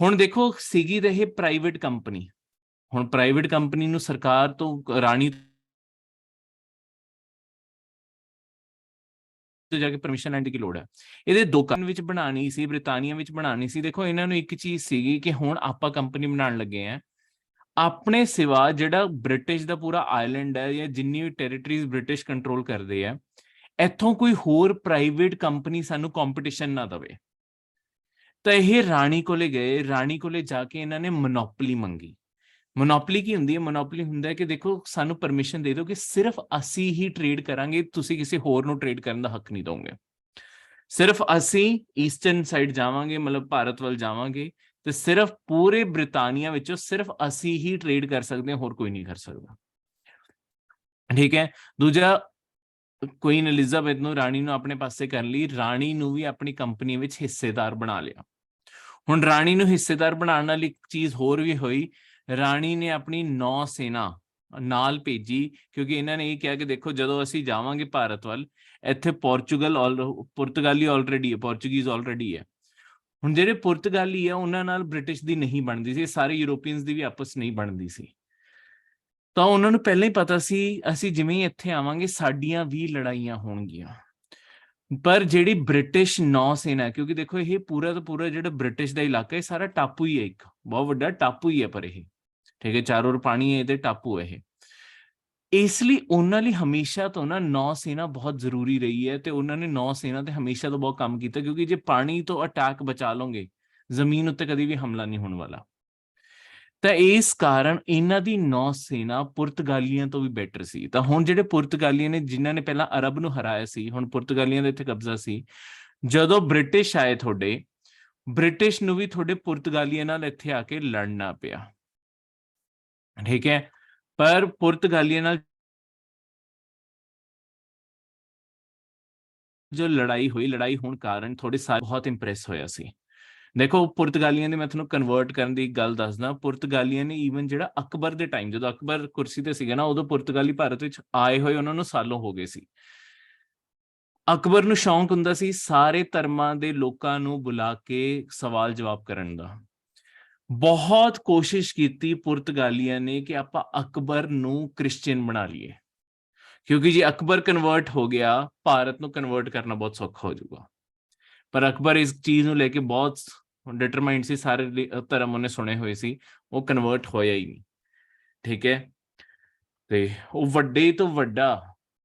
[SPEAKER 1] ਹੁਣ ਦੇਖੋ ਸੀਗੀ ਤਾਂ ਇਹ ਪ੍ਰਾਈਵੇਟ ਕੰਪਨੀ, ਹੁਣ ਪ੍ਰਾਈਵੇਟ ਕੰਪਨੀ ਨੂੰ ਸਰਕਾਰ ਤੋਂ, ਰਾਣੀ ਤੋਂ ਜਾ ਕੇ ਪਰਮਿਸ਼ਨ ਲੈਣ ਦੀ ਕੀ ਲੋੜ ਹੈ। ਇਹਦੇ ਦੋ ਕੰਨ ਵਿੱਚ ਬਣਾਉਣੀ ਸੀ, ਬ੍ਰਿਟਾਨੀਆ ਵਿੱਚ ਬਣਾਉਣੀ ਸੀ। ਦੇਖੋ ਇਹਨਾਂ ਨੂੰ ਇੱਕ ਚੀਜ਼ ਸੀਗੀ ਕਿ ਹੁਣ ਆਪਾਂ ਕੰਪਨੀ ਬਣਾਉਣ ਲੱਗੇ ਆ ਆਪਣੇ ਸਿਵਾ, ਜਿਹੜਾ ਬ੍ਰਿਟਿਸ਼ ਦਾ ਪੂਰਾ ਆਈਲੈਂਡ ਹੈ ਜਾਂ ਜਿੰਨੀ ਵੀ ਟੈਰੀਟਰੀਜ਼ ਬ੍ਰਿਟਿਸ਼ ਕੰਟਰੋਲ ਕਰਦੇ ਆ, ਇੱਥੋਂ ਕੋਈ ਹੋਰ ਪ੍ਰਾਈਵੇਟ ਕੰਪਨੀ ਸਾਨੂੰ ਕੰਪੀਟੀਸ਼ਨ ਨਾ ਦੇਵੇ। ਤਾਂ ਇਹ ਰਾਣੀ ਕੋਲੇ ਗਏ, ਰਾਣੀ ਕੋਲੇ ਜਾ ਕੇ ਇਹਨਾਂ ਨੇ ਮੋਨੋਪਲੀ ਮੰਗੀ। ਮੋਨੋਪਲੀ ਕੀ ਹੁੰਦੀ ਹੈ? ਮੋਨੋਪਲੀ ਹੁੰਦਾ ਹੈ ਕਿ ਦੇਖੋ ਸਾਨੂੰ ਪਰਮਿਸ਼ਨ ਦੇ ਦਿਓ ਕਿ ਸਿਰਫ ਅਸੀਂ ਹੀ ਟ੍ਰੇਡ ਕਰਾਂਗੇ, ਤੁਸੀਂ ਕਿਸੇ ਹੋਰ ਨੂੰ ਟ੍ਰੇਡ ਕਰਨ ਦਾ ਹੱਕ ਨਹੀਂ ਦੋਗੇ। ਸਿਰਫ ਅਸੀਂ ਈਸਟਰਨ ਸਾਈਡ ਜਾਵਾਂਗੇ, ਮਤਲਬ ਭਾਰਤ ਵੱਲ ਜਾਵਾਂਗੇ, ਤੇ ਸਿਰਫ ਪੂਰੇ ਬ੍ਰਿਟਾਨੀਆ ਵਿੱਚੋਂ ਸਿਰਫ ਅਸੀਂ ਹੀ ਟ੍ਰੇਡ ਕਰ ਸਕਦੇ ਹਾਂ, ਹੋਰ ਕੋਈ ਨਹੀਂ ਕਰ ਸਕਦਾ। ਠੀਕ ਹੈ। ਦੂਜਾ, ਕੁਈਨ ਐਲਿਜ਼ਾਬੈਥ ਨੂੰ, ਰਾਣੀ ਨੂੰ ਆਪਣੇ ਪਾਸੇ ਕਰਨ ਲਈ ਰਾਣੀ ਨੂੰ ਵੀ ਆਪਣੀ ਕੰਪਨੀ ਵਿੱਚ ਹਿੱਸੇਦਾਰ ਬਣਾ ਲਿਆ। ਹੁਣ ਰਾਣੀ ਨੂੰ ਹਿੱਸੇਦਾਰ ਬਣਾਉਣ ਨਾਲ ਇੱਕ ਚੀਜ਼ ਹੋਰ ਵੀ ਹੋਈ, ਰਾਣੀ ਨੇ ਆਪਣੀ ਨੌ ਸੈਨਾ ਨਾਲ ਭੇਜੀ, ਕਿਉਂਕਿ ਇਹਨਾਂ ਨੇ ਇਹ ਕਿਹਾ ਕਿ ਦੇਖੋ ਜਦੋਂ ਅਸੀਂ ਜਾਵਾਂਗੇ ਭਾਰਤ ਵੱਲ, ਇੱਥੇ ਪੁਰਤਗਾਲੀ ਆਲਰੇਡੀ ਹੈ, ਪੋਰਚੁਗੀਜ਼ ਆਲਰੇਡੀ ਹੈ। ਹੁਣ ਜਿਹੜੇ ਪੁਰਤਗਾਲੀ ਆ ਉਹਨਾਂ ਨਾਲ ਬ੍ਰਿਟਿਸ਼ ਦੀ ਨਹੀਂ ਬਣਦੀ ਸੀ, ਸਾਰੇ ਯੂਰੋਪੀਅਨਸ ਦੀ ਵੀ ਆਪਸ ਨਹੀਂ ਬਣਦੀ ਸੀ। ਤਾਂ ਉਹਨਾਂ ਨੂੰ ਪਹਿਲਾਂ ਹੀ ਪਤਾ ਸੀ ਅਸੀਂ ਜਿਵੇਂ ਹੀ ਇੱਥੇ ਆਵਾਂਗੇ ਸਾਡੀਆਂ ਵੀ ਲੜਾਈਆਂ ਹੋਣਗੀਆਂ। ਪਰ ਜਿਹੜੀ ਬ੍ਰਿਟਿਸ਼ ਨੌ ਸੈਨਾ, ਕਿਉਂਕਿ ਦੇਖੋ ਇਹ ਪੂਰਾ ਦਾ ਪੂਰਾ ਜਿਹੜਾ ਬ੍ਰਿਟਿਸ਼ ਦਾ ਇਲਾਕਾ, ਇਹ ਸਾਰਾ ਟਾਪੂ ਹੀ ਹੈ, ਇੱਕ ਬਹੁਤ ਵੱਡਾ ਟਾਪੂ ਹੀ ਹੈ, ਪਰ ਇਹ ਠੀਕ ਹੈ, ਚਾਰੋਂ ओर ਪਾਣੀ ਹੈ, ਇਹਦੇ ਟਾਪੂ ਹੈ ਇਹ। ਇਸ ਲਈ ਉਹਨਾਂ ਲਈ ਹਮੇਸ਼ਾ ਤੋਂ ਨਾ ਨੌ ਸੈਨਾ ਬਹੁਤ ਜ਼ਰੂਰੀ ਰਹੀ ਹੈ, ਤੇ ਉਹਨਾਂ ਨੇ ਨੌ ਸੈਨਾ ਤੇ ਹਮੇਸ਼ਾ ਤੋਂ ਬਹੁਤ ਕੰਮ ਕੀਤਾ, ਕਿਉਂਕਿ ਜੇ ਪਾਣੀ ਤੋਂ ਅਟੈਕ ਬਚਾ ਲਓਗੇ, ਜ਼ਮੀਨ ਉੱਤੇ ਕਦੀ ਵੀ ਹਮਲਾ ਨਹੀਂ ਹੋਣ ਵਾਲਾ। ਤਾਂ ਇਸ ਕਾਰਨ ਇਹਨਾਂ ਦੀ ਨੌ ਸੈਨਾ ਪੁਰਤਗਾਲੀਆਂ ਤੋਂ ਵੀ ਬੈਟਰ ਸੀ। ਤਾਂ ਹੁਣ ਜਿਹੜੇ ਪੁਰਤਗਾਲੀਆਂ ਨੇ, ਜਿਨ੍ਹਾਂ ਨੇ ਪਹਿਲਾਂ ਅਰਬ ਨੂੰ ਹਰਾਇਆ ਸੀ, ਹੁਣ ਪੁਰਤਗਾਲੀਆਂ ਦੇ ਇੱਥੇ ਕਬਜ਼ਾ ਸੀ। ਜਦੋਂ ਬ੍ਰਿਟਿਸ਼ ਆਏ ਤੁਹਾਡੇ, ਬ੍ਰਿਟਿਸ਼ ਨੂੰ ਵੀ ਤੁਹਾਡੇ ਪੁਰਤਗਾਲੀਆਂ ਨਾਲ ਇੱਥੇ ਆ ਕੇ ਲੜਨਾ ਪਿਆ। ਠੀਕ ਹੈ, ਪਰ ਪੁਰਤਗਾਲੀਆਂ ਨਾਲ ਜੋ ਲੜਾਈ ਹੋਈ, ਲੜਾਈ ਹੋਣ ਕਾਰਨ ਥੋੜੇ ਸਾਰੇ ਬਹੁਤ ਇੰਪ੍ਰੈਸ ਹੋਇਆ ਸੀ। ਦੇਖੋ ਪੁਰਤਗਾਲੀਆਂ ਨੇ, ਮੈਂ ਤੁਹਾਨੂੰ ਕਨਵਰਟ ਕਰਨ ਦੀ ਗੱਲ ਦੱਸਦਾ, ਪੁਰਤਗਾਲੀਆਂ ਨੇ ਈਵਨ ਜਿਹੜਾ ਅਕਬਰ ਦੇ ਟਾਈਮ, ਜਦੋਂ ਅਕਬਰ ਕੁਰਸੀ ਤੇ ਸੀਗਾ ਨਾ, ਉਦੋਂ ਪੁਰਤਗਾਲੀ ਭਾਰਤ ਵਿੱਚ ਆਏ ਹੋਏ ਉਹਨਾਂ ਨੂੰ ਸਾਲੋਂ ਹੋ ਗਏ ਸੀ। ਅਕਬਰ ਨੂੰ ਸ਼ੌਂਕ ਹੁੰਦਾ ਸੀ ਸਾਰੇ ਧਰਮਾਂ ਦੇ ਲੋਕਾਂ ਨੂੰ ਬੁਲਾ ਕੇ ਸਵਾਲ ਜਵਾਬ ਕਰਨ ਦਾ। ਬਹੁਤ ਕੋਸ਼ਿਸ਼ ਕੀਤੀ ਪੁਰਤਗਾਲੀਆਂ ਨੇ ਕਿ ਆਪਾਂ ਅਕਬਰ ਨੂੰ ਕ੍ਰਿਸਚੀਅਨ ਬਣਾ ਲਈਏ, ਕਿਉਂਕਿ ਜੇ ਅਕਬਰ ਕਨਵਰਟ ਹੋ ਗਿਆ, ਭਾਰਤ ਨੂੰ ਕਨਵਰਟ ਕਰਨਾ ਬਹੁਤ ਸੌਖਾ ਹੋ ਜਾਊਗਾ। ਪਰ ਅਕਬਰ ਇਸ ਚੀਜ਼ ਨੂੰ ਲੈ ਕੇ ਬਹੁਤ ਡਿਟਰਮਾਈਂਡ ਸੀ, ਸਾਰੇ ਧਰਮ ਉਹਨੇ ਸੁਣੇ ਹੋਏ ਸੀ, ਉਹ ਕਨਵਰਟ ਹੋਇਆ ਹੀ ਨਹੀਂ। ਠੀਕ ਹੈ, ਤੇ ਉਹ ਵੱਡੇ ਤੋਂ ਵੱਡਾ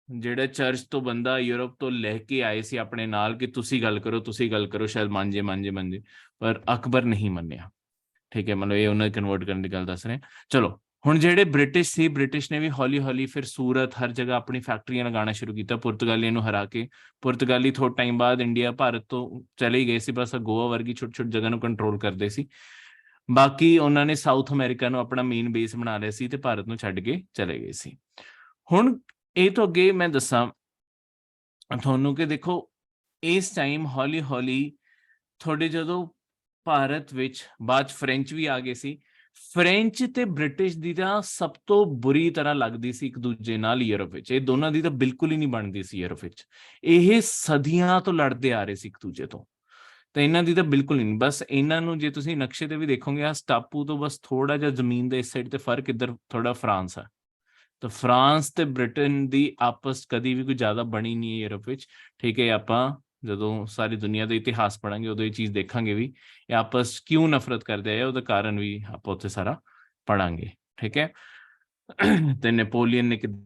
[SPEAKER 1] ਜਿਹੜਾ ਚਰਚ ਤੋਂ ਬੰਦਾ ਯੂਰਪ ਤੋਂ ਲੈ ਕੇ ਆਏ ਸੀ ਆਪਣੇ ਨਾਲ ਕਿ ਤੁਸੀਂ ਗੱਲ ਕਰੋ, ਤੁਸੀਂ ਗੱਲ ਕਰੋ, ਸ਼ਾਇਦ ਮੰਨ ਜੇ, ਪਰ ਅਕਬਰ ਨਹੀਂ ਮੰਨਿਆ। ਠੀਕ ਹੈ, ਮਤਲਬ ਇਹ ਉਹਨਾਂ ਕਨਵਰਟ ਕਰਨ ਦੀ ਗੱਲ ਦੱਸ ਰਹੇ। ਚਲੋ, ਹੁਣ ਜਿਹੜੇ ਬ੍ਰਿਟਿਸ਼ ਸੀ, ਬ੍ਰਿਟਿਸ਼ ਨੇ ਵੀ ਹੌਲੀ ਹੌਲੀ ਫਿਰ ਸੂਰਤ, ਹਰ ਜਗ੍ਹਾ ਆਪਣੀ ਫੈਕਟਰੀਆਂ ਲਗਾਉਣਾ ਸ਼ੁਰੂ ਕੀਤਾ ਪੁਰਤਗਾਲੀਆਂ ਨੂੰ ਹਰਾ ਕੇ। ਪੁਰਤਗਾਲੀ ਥੋੜਾ ਟਾਈਮ ਬਾਅਦ ਇੰਡੀਆ, ਭਾਰਤ ਤੋਂ ਚਲੇ ਗਏ ਸੀ, ਬਸ ਗੋਆ ਵਰਗੀ ਛੋਟੀ ਛੋਟੀ ਜਗ੍ਹਾ ਨੂੰ ਕੰਟਰੋਲ ਕਰਦੇ ਸੀ। ਬਾਕੀ ਉਹਨਾਂ ਨੇ ਸਾਊਥ ਅਮਰੀਕਾ ਨੂੰ ਆਪਣਾ ਮੇਨ ਬੇਸ ਬਣਾ ਲਿਆ ਸੀ ਤੇ ਭਾਰਤ ਨੂੰ ਛੱਡ ਕੇ ਚਲੇ ਗਏ ਸੀ। ਹੁਣ ਇਹ ਤੋਂ ਅੱਗੇ ਮੈਂ ਦੱਸਾਂ ਤੁਹਾਨੂੰ ਕਿ ਦੇਖੋ ਇਸ ਟਾਈਮ ਹੌਲੀ ਹੌਲੀ ਤੁਹਾਡੇ ਜਦੋਂ ਭਾਰਤ ਵਿੱਚ ਬਾਅਦ ਫ੍ਰੈਂਚ ਵੀ ਆ ਗਏ ਸੀ, ਫ੍ਰੈਂਚ ਤੇ ਬ੍ਰਿਟਿਸ਼ ਦੀ ਤਾਂ ਸਭ ਤੋਂ ਬੁਰੀ ਤਰ੍ਹਾਂ ਲੱਗਦੀ ਸੀ ਇੱਕ ਦੂਜੇ ਨਾਲ ਯੂਰਪ ਵਿੱਚ। ਇਹ ਦੋਨਾਂ ਦੀ ਤਾਂ ਬਿਲਕੁਲ ਹੀ ਨਹੀਂ ਬਣਦੀ ਸੀ ਯੂਰਪ ਵਿੱਚ, ਇਹ ਸਦੀਆਂ ਤੋਂ ਲੜਦੇ ਆ ਰਹੇ ਸੀ ਇੱਕ ਦੂਜੇ ਤੋਂ। ਤਾਂ ਇਹਨਾਂ ਦੀ ਤਾਂ ਬਿਲਕੁਲ ਨਹੀਂ। ਬਸ ਇਹਨਾਂ ਨੂੰ ਜੇ ਤੁਸੀਂ ਨਕਸ਼ੇ ਤੇ ਵੀ ਦੇਖੋਗੇ, ਆ ਟਾਪੂ ਤੋਂ ਬਸ ਥੋੜਾ ਜਿਹਾ ਜ਼ਮੀਨ ਦੇ ਇਸ ਸਾਈਡ ਤੇ ਫਰਕ, ਇੱਧਰ ਥੋੜਾ ਫਰਾਂਸ ਹੈ। ਤਾਂ ਫਰਾਂਸ ਤੇ ਬ੍ਰਿਟਨ ਦੀ ਆਪਸ ਕਦੀ ਵੀ ਕੋਈ ਜ਼ਿਆਦਾ ਬਣੀ ਨਹੀਂ ਹੈ ਯੂਰਪ ਵਿੱਚ। ਠੀਕ ਹੈ, ਆਪਾਂ ਜਦੋਂ ਸਾਰੀ ਦੁਨੀਆ ਦਾ ਇਤਿਹਾਸ ਪੜਾਂਗੇ ਉਦੋਂ ਇਹ ਚੀਜ਼ ਦੇਖਾਂਗੇ ਵੀ ਇਹ ਆਪਸ 'ਚ ਕਿਉਂ ਨਫ਼ਰਤ ਕਰਦੇ ਆ, ਉਹਦਾ ਕਾਰਨ ਵੀ ਆਪਾਂ ਉੱਥੇ ਸਾਰਾ ਪੜਾਂਗੇ। ਠੀਕ ਹੈ। ਤੇ ਨੈਪੋਲੀਅਨ ਨੇ ਕਿੱਦਾਂ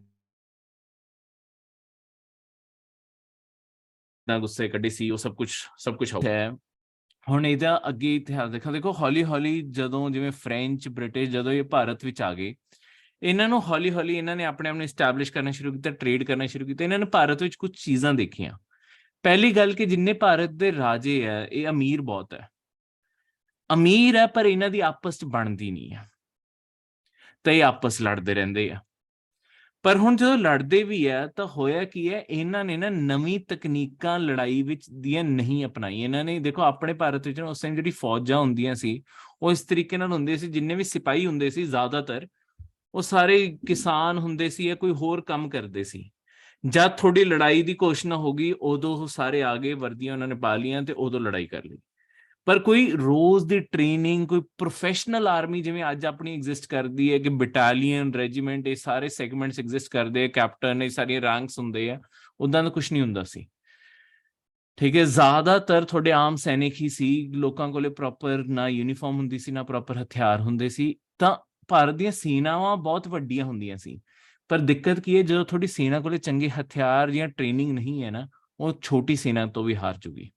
[SPEAKER 1] ਗੁੱਸੇ ਕੱਢੇ ਸੀ, ਉਹ ਸਭ ਕੁਝ ਹੈ। ਹੁਣ ਇਹਦਾ ਅੱਗੇ ਇਤਿਹਾਸ ਦੇਖੋ ਹੌਲੀ ਹੌਲੀ ਜਦੋਂ ਜਿਵੇਂ ਫ੍ਰੈਂਚ, ਬ੍ਰਿਟਿਸ਼ ਜਦੋਂ ਇਹ ਭਾਰਤ ਵਿੱਚ ਆ ਗਏ, ਇਹਨਾਂ ਨੂੰ ਹੌਲੀ ਹੌਲੀ ਇਹਨਾਂ ਨੇ ਆਪਣੇ ਆਪ ਨੂੰ ਇਸਟੈਬਲਿਸ਼ ਕਰਨਾ ਸ਼ੁਰੂ ਕੀਤਾ, ਟ੍ਰੇਡ ਕਰਨਾ ਸ਼ੁਰੂ ਕੀਤਾ। ਇਹਨਾਂ ਨੇ ਭਾਰਤ ਵਿੱਚ ਕੁਝ ਚੀਜ਼ਾਂ ਦੇਖੀਆਂ। ਪਹਿਲੀ ਗੱਲ ਕਿ ਜਿੰਨੇ ਭਾਰਤ ਦੇ ਰਾਜੇ ਹੈ ਇਹ ਅਮੀਰ ਬਹੁਤ ਹੈ, ਅਮੀਰ ਹੈ, ਪਰ ਇਹਨਾਂ ਦੀ ਆਪਸ 'ਚ ਬਣਦੀ ਨਹੀਂ ਹੈ, ਤਾਂ ਇਹ ਆਪਸ ਲੜਦੇ ਰਹਿੰਦੇ ਆ। ਪਰ ਹੁਣ ਜਦੋਂ ਲੜਦੇ ਵੀ ਹੈ ਤਾਂ ਹੋਇਆ ਕੀ ਹੈ, ਇਹਨਾਂ ਨੇ ਨਾ ਨਵੀਂ ਤਕਨੀਕਾਂ ਲੜਾਈ ਵਿੱਚ ਦੀਆਂ ਨਹੀਂ ਅਪਣਾਈਆਂ। ਇਹਨਾਂ ਨੇ ਦੇਖੋ ਆਪਣੇ ਭਾਰਤ ਵਿੱਚ ਉਸ ਟਾਈਮ ਜਿਹੜੀ ਫੌਜਾਂ ਹੁੰਦੀਆਂ ਸੀ ਉਹ ਇਸ ਤਰੀਕੇ ਨਾਲ ਹੁੰਦੇ ਸੀ, ਜਿੰਨੇ ਵੀ ਸਿਪਾਹੀ ਹੁੰਦੇ ਸੀ ਜ਼ਿਆਦਾਤਰ ਉਹ ਸਾਰੇ ਕਿਸਾਨ ਹੁੰਦੇ ਸੀ ਜਾਂ ਕੋਈ ਹੋਰ ਕੰਮ ਕਰਦੇ ਸੀ। ਜਦ ਥੋੜੀ ਲੜਾਈ ਦੀ ਘੋਸ਼ਣਾ ਹੋ ਗਈ ਉਦੋਂ ਉਹ ਸਾਰੇ ਆ ਗਏ, ਵਰਦੀਆਂ ਉਹਨਾਂ ਨੇ ਪਾ ਲਈਆਂ ਤੇ ਉਦੋਂ ਲੜਾਈ ਕਰ ਲਈ। ਪਰ ਕੋਈ ਰੋਜ਼ ਦੀ ਟ੍ਰੇਨਿੰਗ, ਕੋਈ ਪ੍ਰੋਫੈਸ਼ਨਲ ਆਰਮੀ ਜਿਵੇਂ ਅੱਜ ਆਪਣੀ ਐਗਜ਼ਿਸਟ ਕਰਦੀ ਹੈ ਕਿ ਬਟਾਲੀਅਨ, ਰੈਜੀਮੈਂਟ, ਇਹ ਸਾਰੇ ਸੈਗਮੈਂਟਸ ਐਗਜ਼ਿਸਟ ਕਰਦੇ ਆ, ਕੈਪਟਨ, ਇਹ ਸਾਰੀਆਂ ਰੈਂਕਸ ਹੁੰਦੇ ਆ, ਉਦਾਂ ਦਾ ਕੁਝ ਨਹੀਂ ਹੁੰਦਾ ਸੀ। ਠੀਕ ਹੈ। ਜ਼ਿਆਦਾਤਰ ਤੁਹਾਡੇ ਆਮ ਸੈਨਿਕ ਹੀ ਸੀ, ਲੋਕਾਂ ਕੋਲੇ ਪ੍ਰੋਪਰ ਨਾ ਯੂਨੀਫਾਰਮ ਹੁੰਦੀ ਸੀ, ਨਾ ਪ੍ਰੋਪਰ ਹਥਿਆਰ ਹੁੰਦੇ ਸੀ। ਤਾਂ ਭਾਰਤ ਦੀਆਂ ਸੈਨਾਵਾਂ ਬਹੁਤ ਵੱਡੀਆਂ ਹੁੰਦੀਆਂ ਸੀ, ਪਰ ਦਿੱਕਤ ਕੀ ਹੈ, ਜਦੋਂ ਤੁਹਾਡੀ ਸੈਨਾ ਕੋਲੇ ਚੰਗੇ ਹਥਿਆਰ ਜਾਂ ਟ੍ਰੇਨਿੰਗ ਨਹੀਂ ਹੈ ਨਾ, ਉਹ ਛੋਟੀ ਸੈਨਾ ਤੋਂ ਵੀ ਹਾਰ ਜੂਗੀ।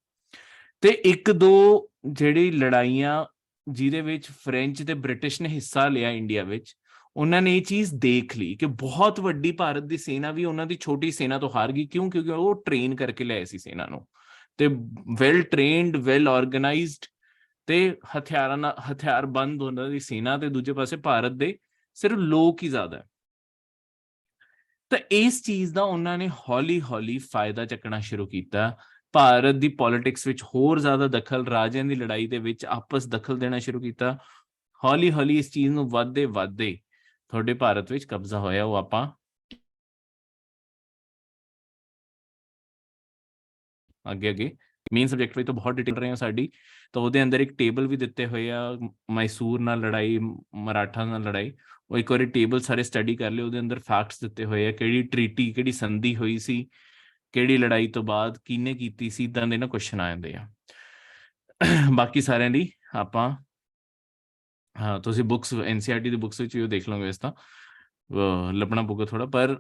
[SPEAKER 1] ਤੇ ਇੱਕ ਦੋ ਜਿਹੜੀ ਲੜਾਈਆਂ ਜਿਹਦੇ ਵਿੱਚ ਫ੍ਰੈਂਚ ਤੇ ਬ੍ਰਿਟਿਸ਼ ਨੇ ਹਿੱਸਾ ਲਿਆ ਇੰਡੀਆ ਵਿੱਚ, ਉਹਨਾਂ ਨੇ ਇਹ ਚੀਜ਼ ਦੇਖ ਲਈ ਕਿ ਬਹੁਤ ਵੱਡੀ ਭਾਰਤ ਦੀ ਸੈਨਾ ਵੀ ਉਹਨਾਂ ਦੀ ਛੋਟੀ ਸੈਨਾ ਤੋਂ ਹਾਰ ਗਈ। ਕਿਉਂ? ਕਿਉਂਕਿ ਉਹ ਟ੍ਰੇਨ ਕਰਕੇ ਲਿਆਏ ਸੀ ਸੈਨਾ ਨੂੰ, ਤੇ ਵੈਲ ਟ੍ਰੇਨਡ, ਵੈਲ ਆਰਗੇਨਾਈਜ਼ਡ ਤੇ ਹਥਿਆਰਬੰਦ ਉਹਨਾਂ ਦੀ ਸੈਨਾ, ਤੇ ਦੂਜੇ ਪਾਸੇ ਭਾਰਤ ਦੇ ਸਿਰਫ ਲੋਕ ਹੀ ਜ਼ਿਆਦਾ। ਤਾਂ ਇਸ ਚੀਜ਼ ਦਾ ਉਹਨਾਂ ਨੇ ਹੌਲੀ ਹੌਲੀ ਫਾਇਦਾ ਚੱਕਣਾ ਸ਼ੁਰੂ ਕੀਤਾ। ਭਾਰਤ ਦੀ ਪੋਲਿਟਿਕਸ ਵਿੱਚ ਹੋਰ ਜ਼ਿਆਦਾ ਦਖਲ, ਰਾਜਿਆਂ ਦੀ ਲੜਾਈ ਦੇ ਵਿੱਚ ਆਪਸ ਦਖਲ ਦੇਣਾ ਸ਼ੁਰੂ ਕੀਤਾ। ਹੌਲੀ ਹੌਲੀ ਇਸ ਚੀਜ਼ ਨੂੰ ਵੱਧਦੇ ਤੁਹਾਡੇ ਭਾਰਤ ਵਿੱਚ ਕਬਜ਼ਾ ਹੋਇਆ। ਉਹ ਆਪਾਂ ਅੱਗੇ ਮੇਨ ਸਬਜੈਕਟ ਵਿੱਚ ਤਾਂ ਬਹੁਤ ਡਿਟੇਲ ਰਹੇ ਹਾਂ ਸਾਡੀ, ਤਾਂ ਉਹਦੇ ਅੰਦਰ ਇੱਕ ਟੇਬਲ ਵੀ ਦਿੱਤੇ ਹੋਏ ਆ, ਮੈਸੂਰ ਨਾਲ ਲੜਾਈ, ਮਰਾਠਾ ਨਾਲ ਲੜਾਈ, ਉਹ ਇੱਕ ਵਾਰੀ ਟੇਬਲ ਸਾਰੇ ਸਟੱਡੀ ਕਰ ਲਿਓ। ਉਹਦੇ ਅੰਦਰ ਫੈਕਟਸ ਦਿੱਤੇ ਹੋਏ ਆ, ਕਿਹੜੀ ਟ੍ਰੀਟੀ, ਕਿਹੜੀ ਸੰਧੀ ਹੋਈ ਸੀ, ਕਿਹੜੀ ਲੜਾਈ ਤੋਂ ਬਾਅਦ ਕਿਹਨੇ ਕੀਤੀ ਸੀ, ਇਦਾਂ ਦੇ ਨਾ ਕੁਐਸਚਨ ਆ ਜਾਂਦੇ ਆ। ਬਾਕੀ ਸਾਰਿਆਂ ਲਈ ਆਪਾਂ ਹਾਂ ਤੁਸੀਂ ਬੁੱਕਸ, NCERT ਦੀ ਬੁੱਕਸ ਵਿੱਚ ਵੀ ਉਹ ਦੇਖ ਲਓਗੇ, ਇਸ ਤਾਂ ਲੱਭਣਾ ਪਊਗਾ ਥੋੜਾ, ਪਰ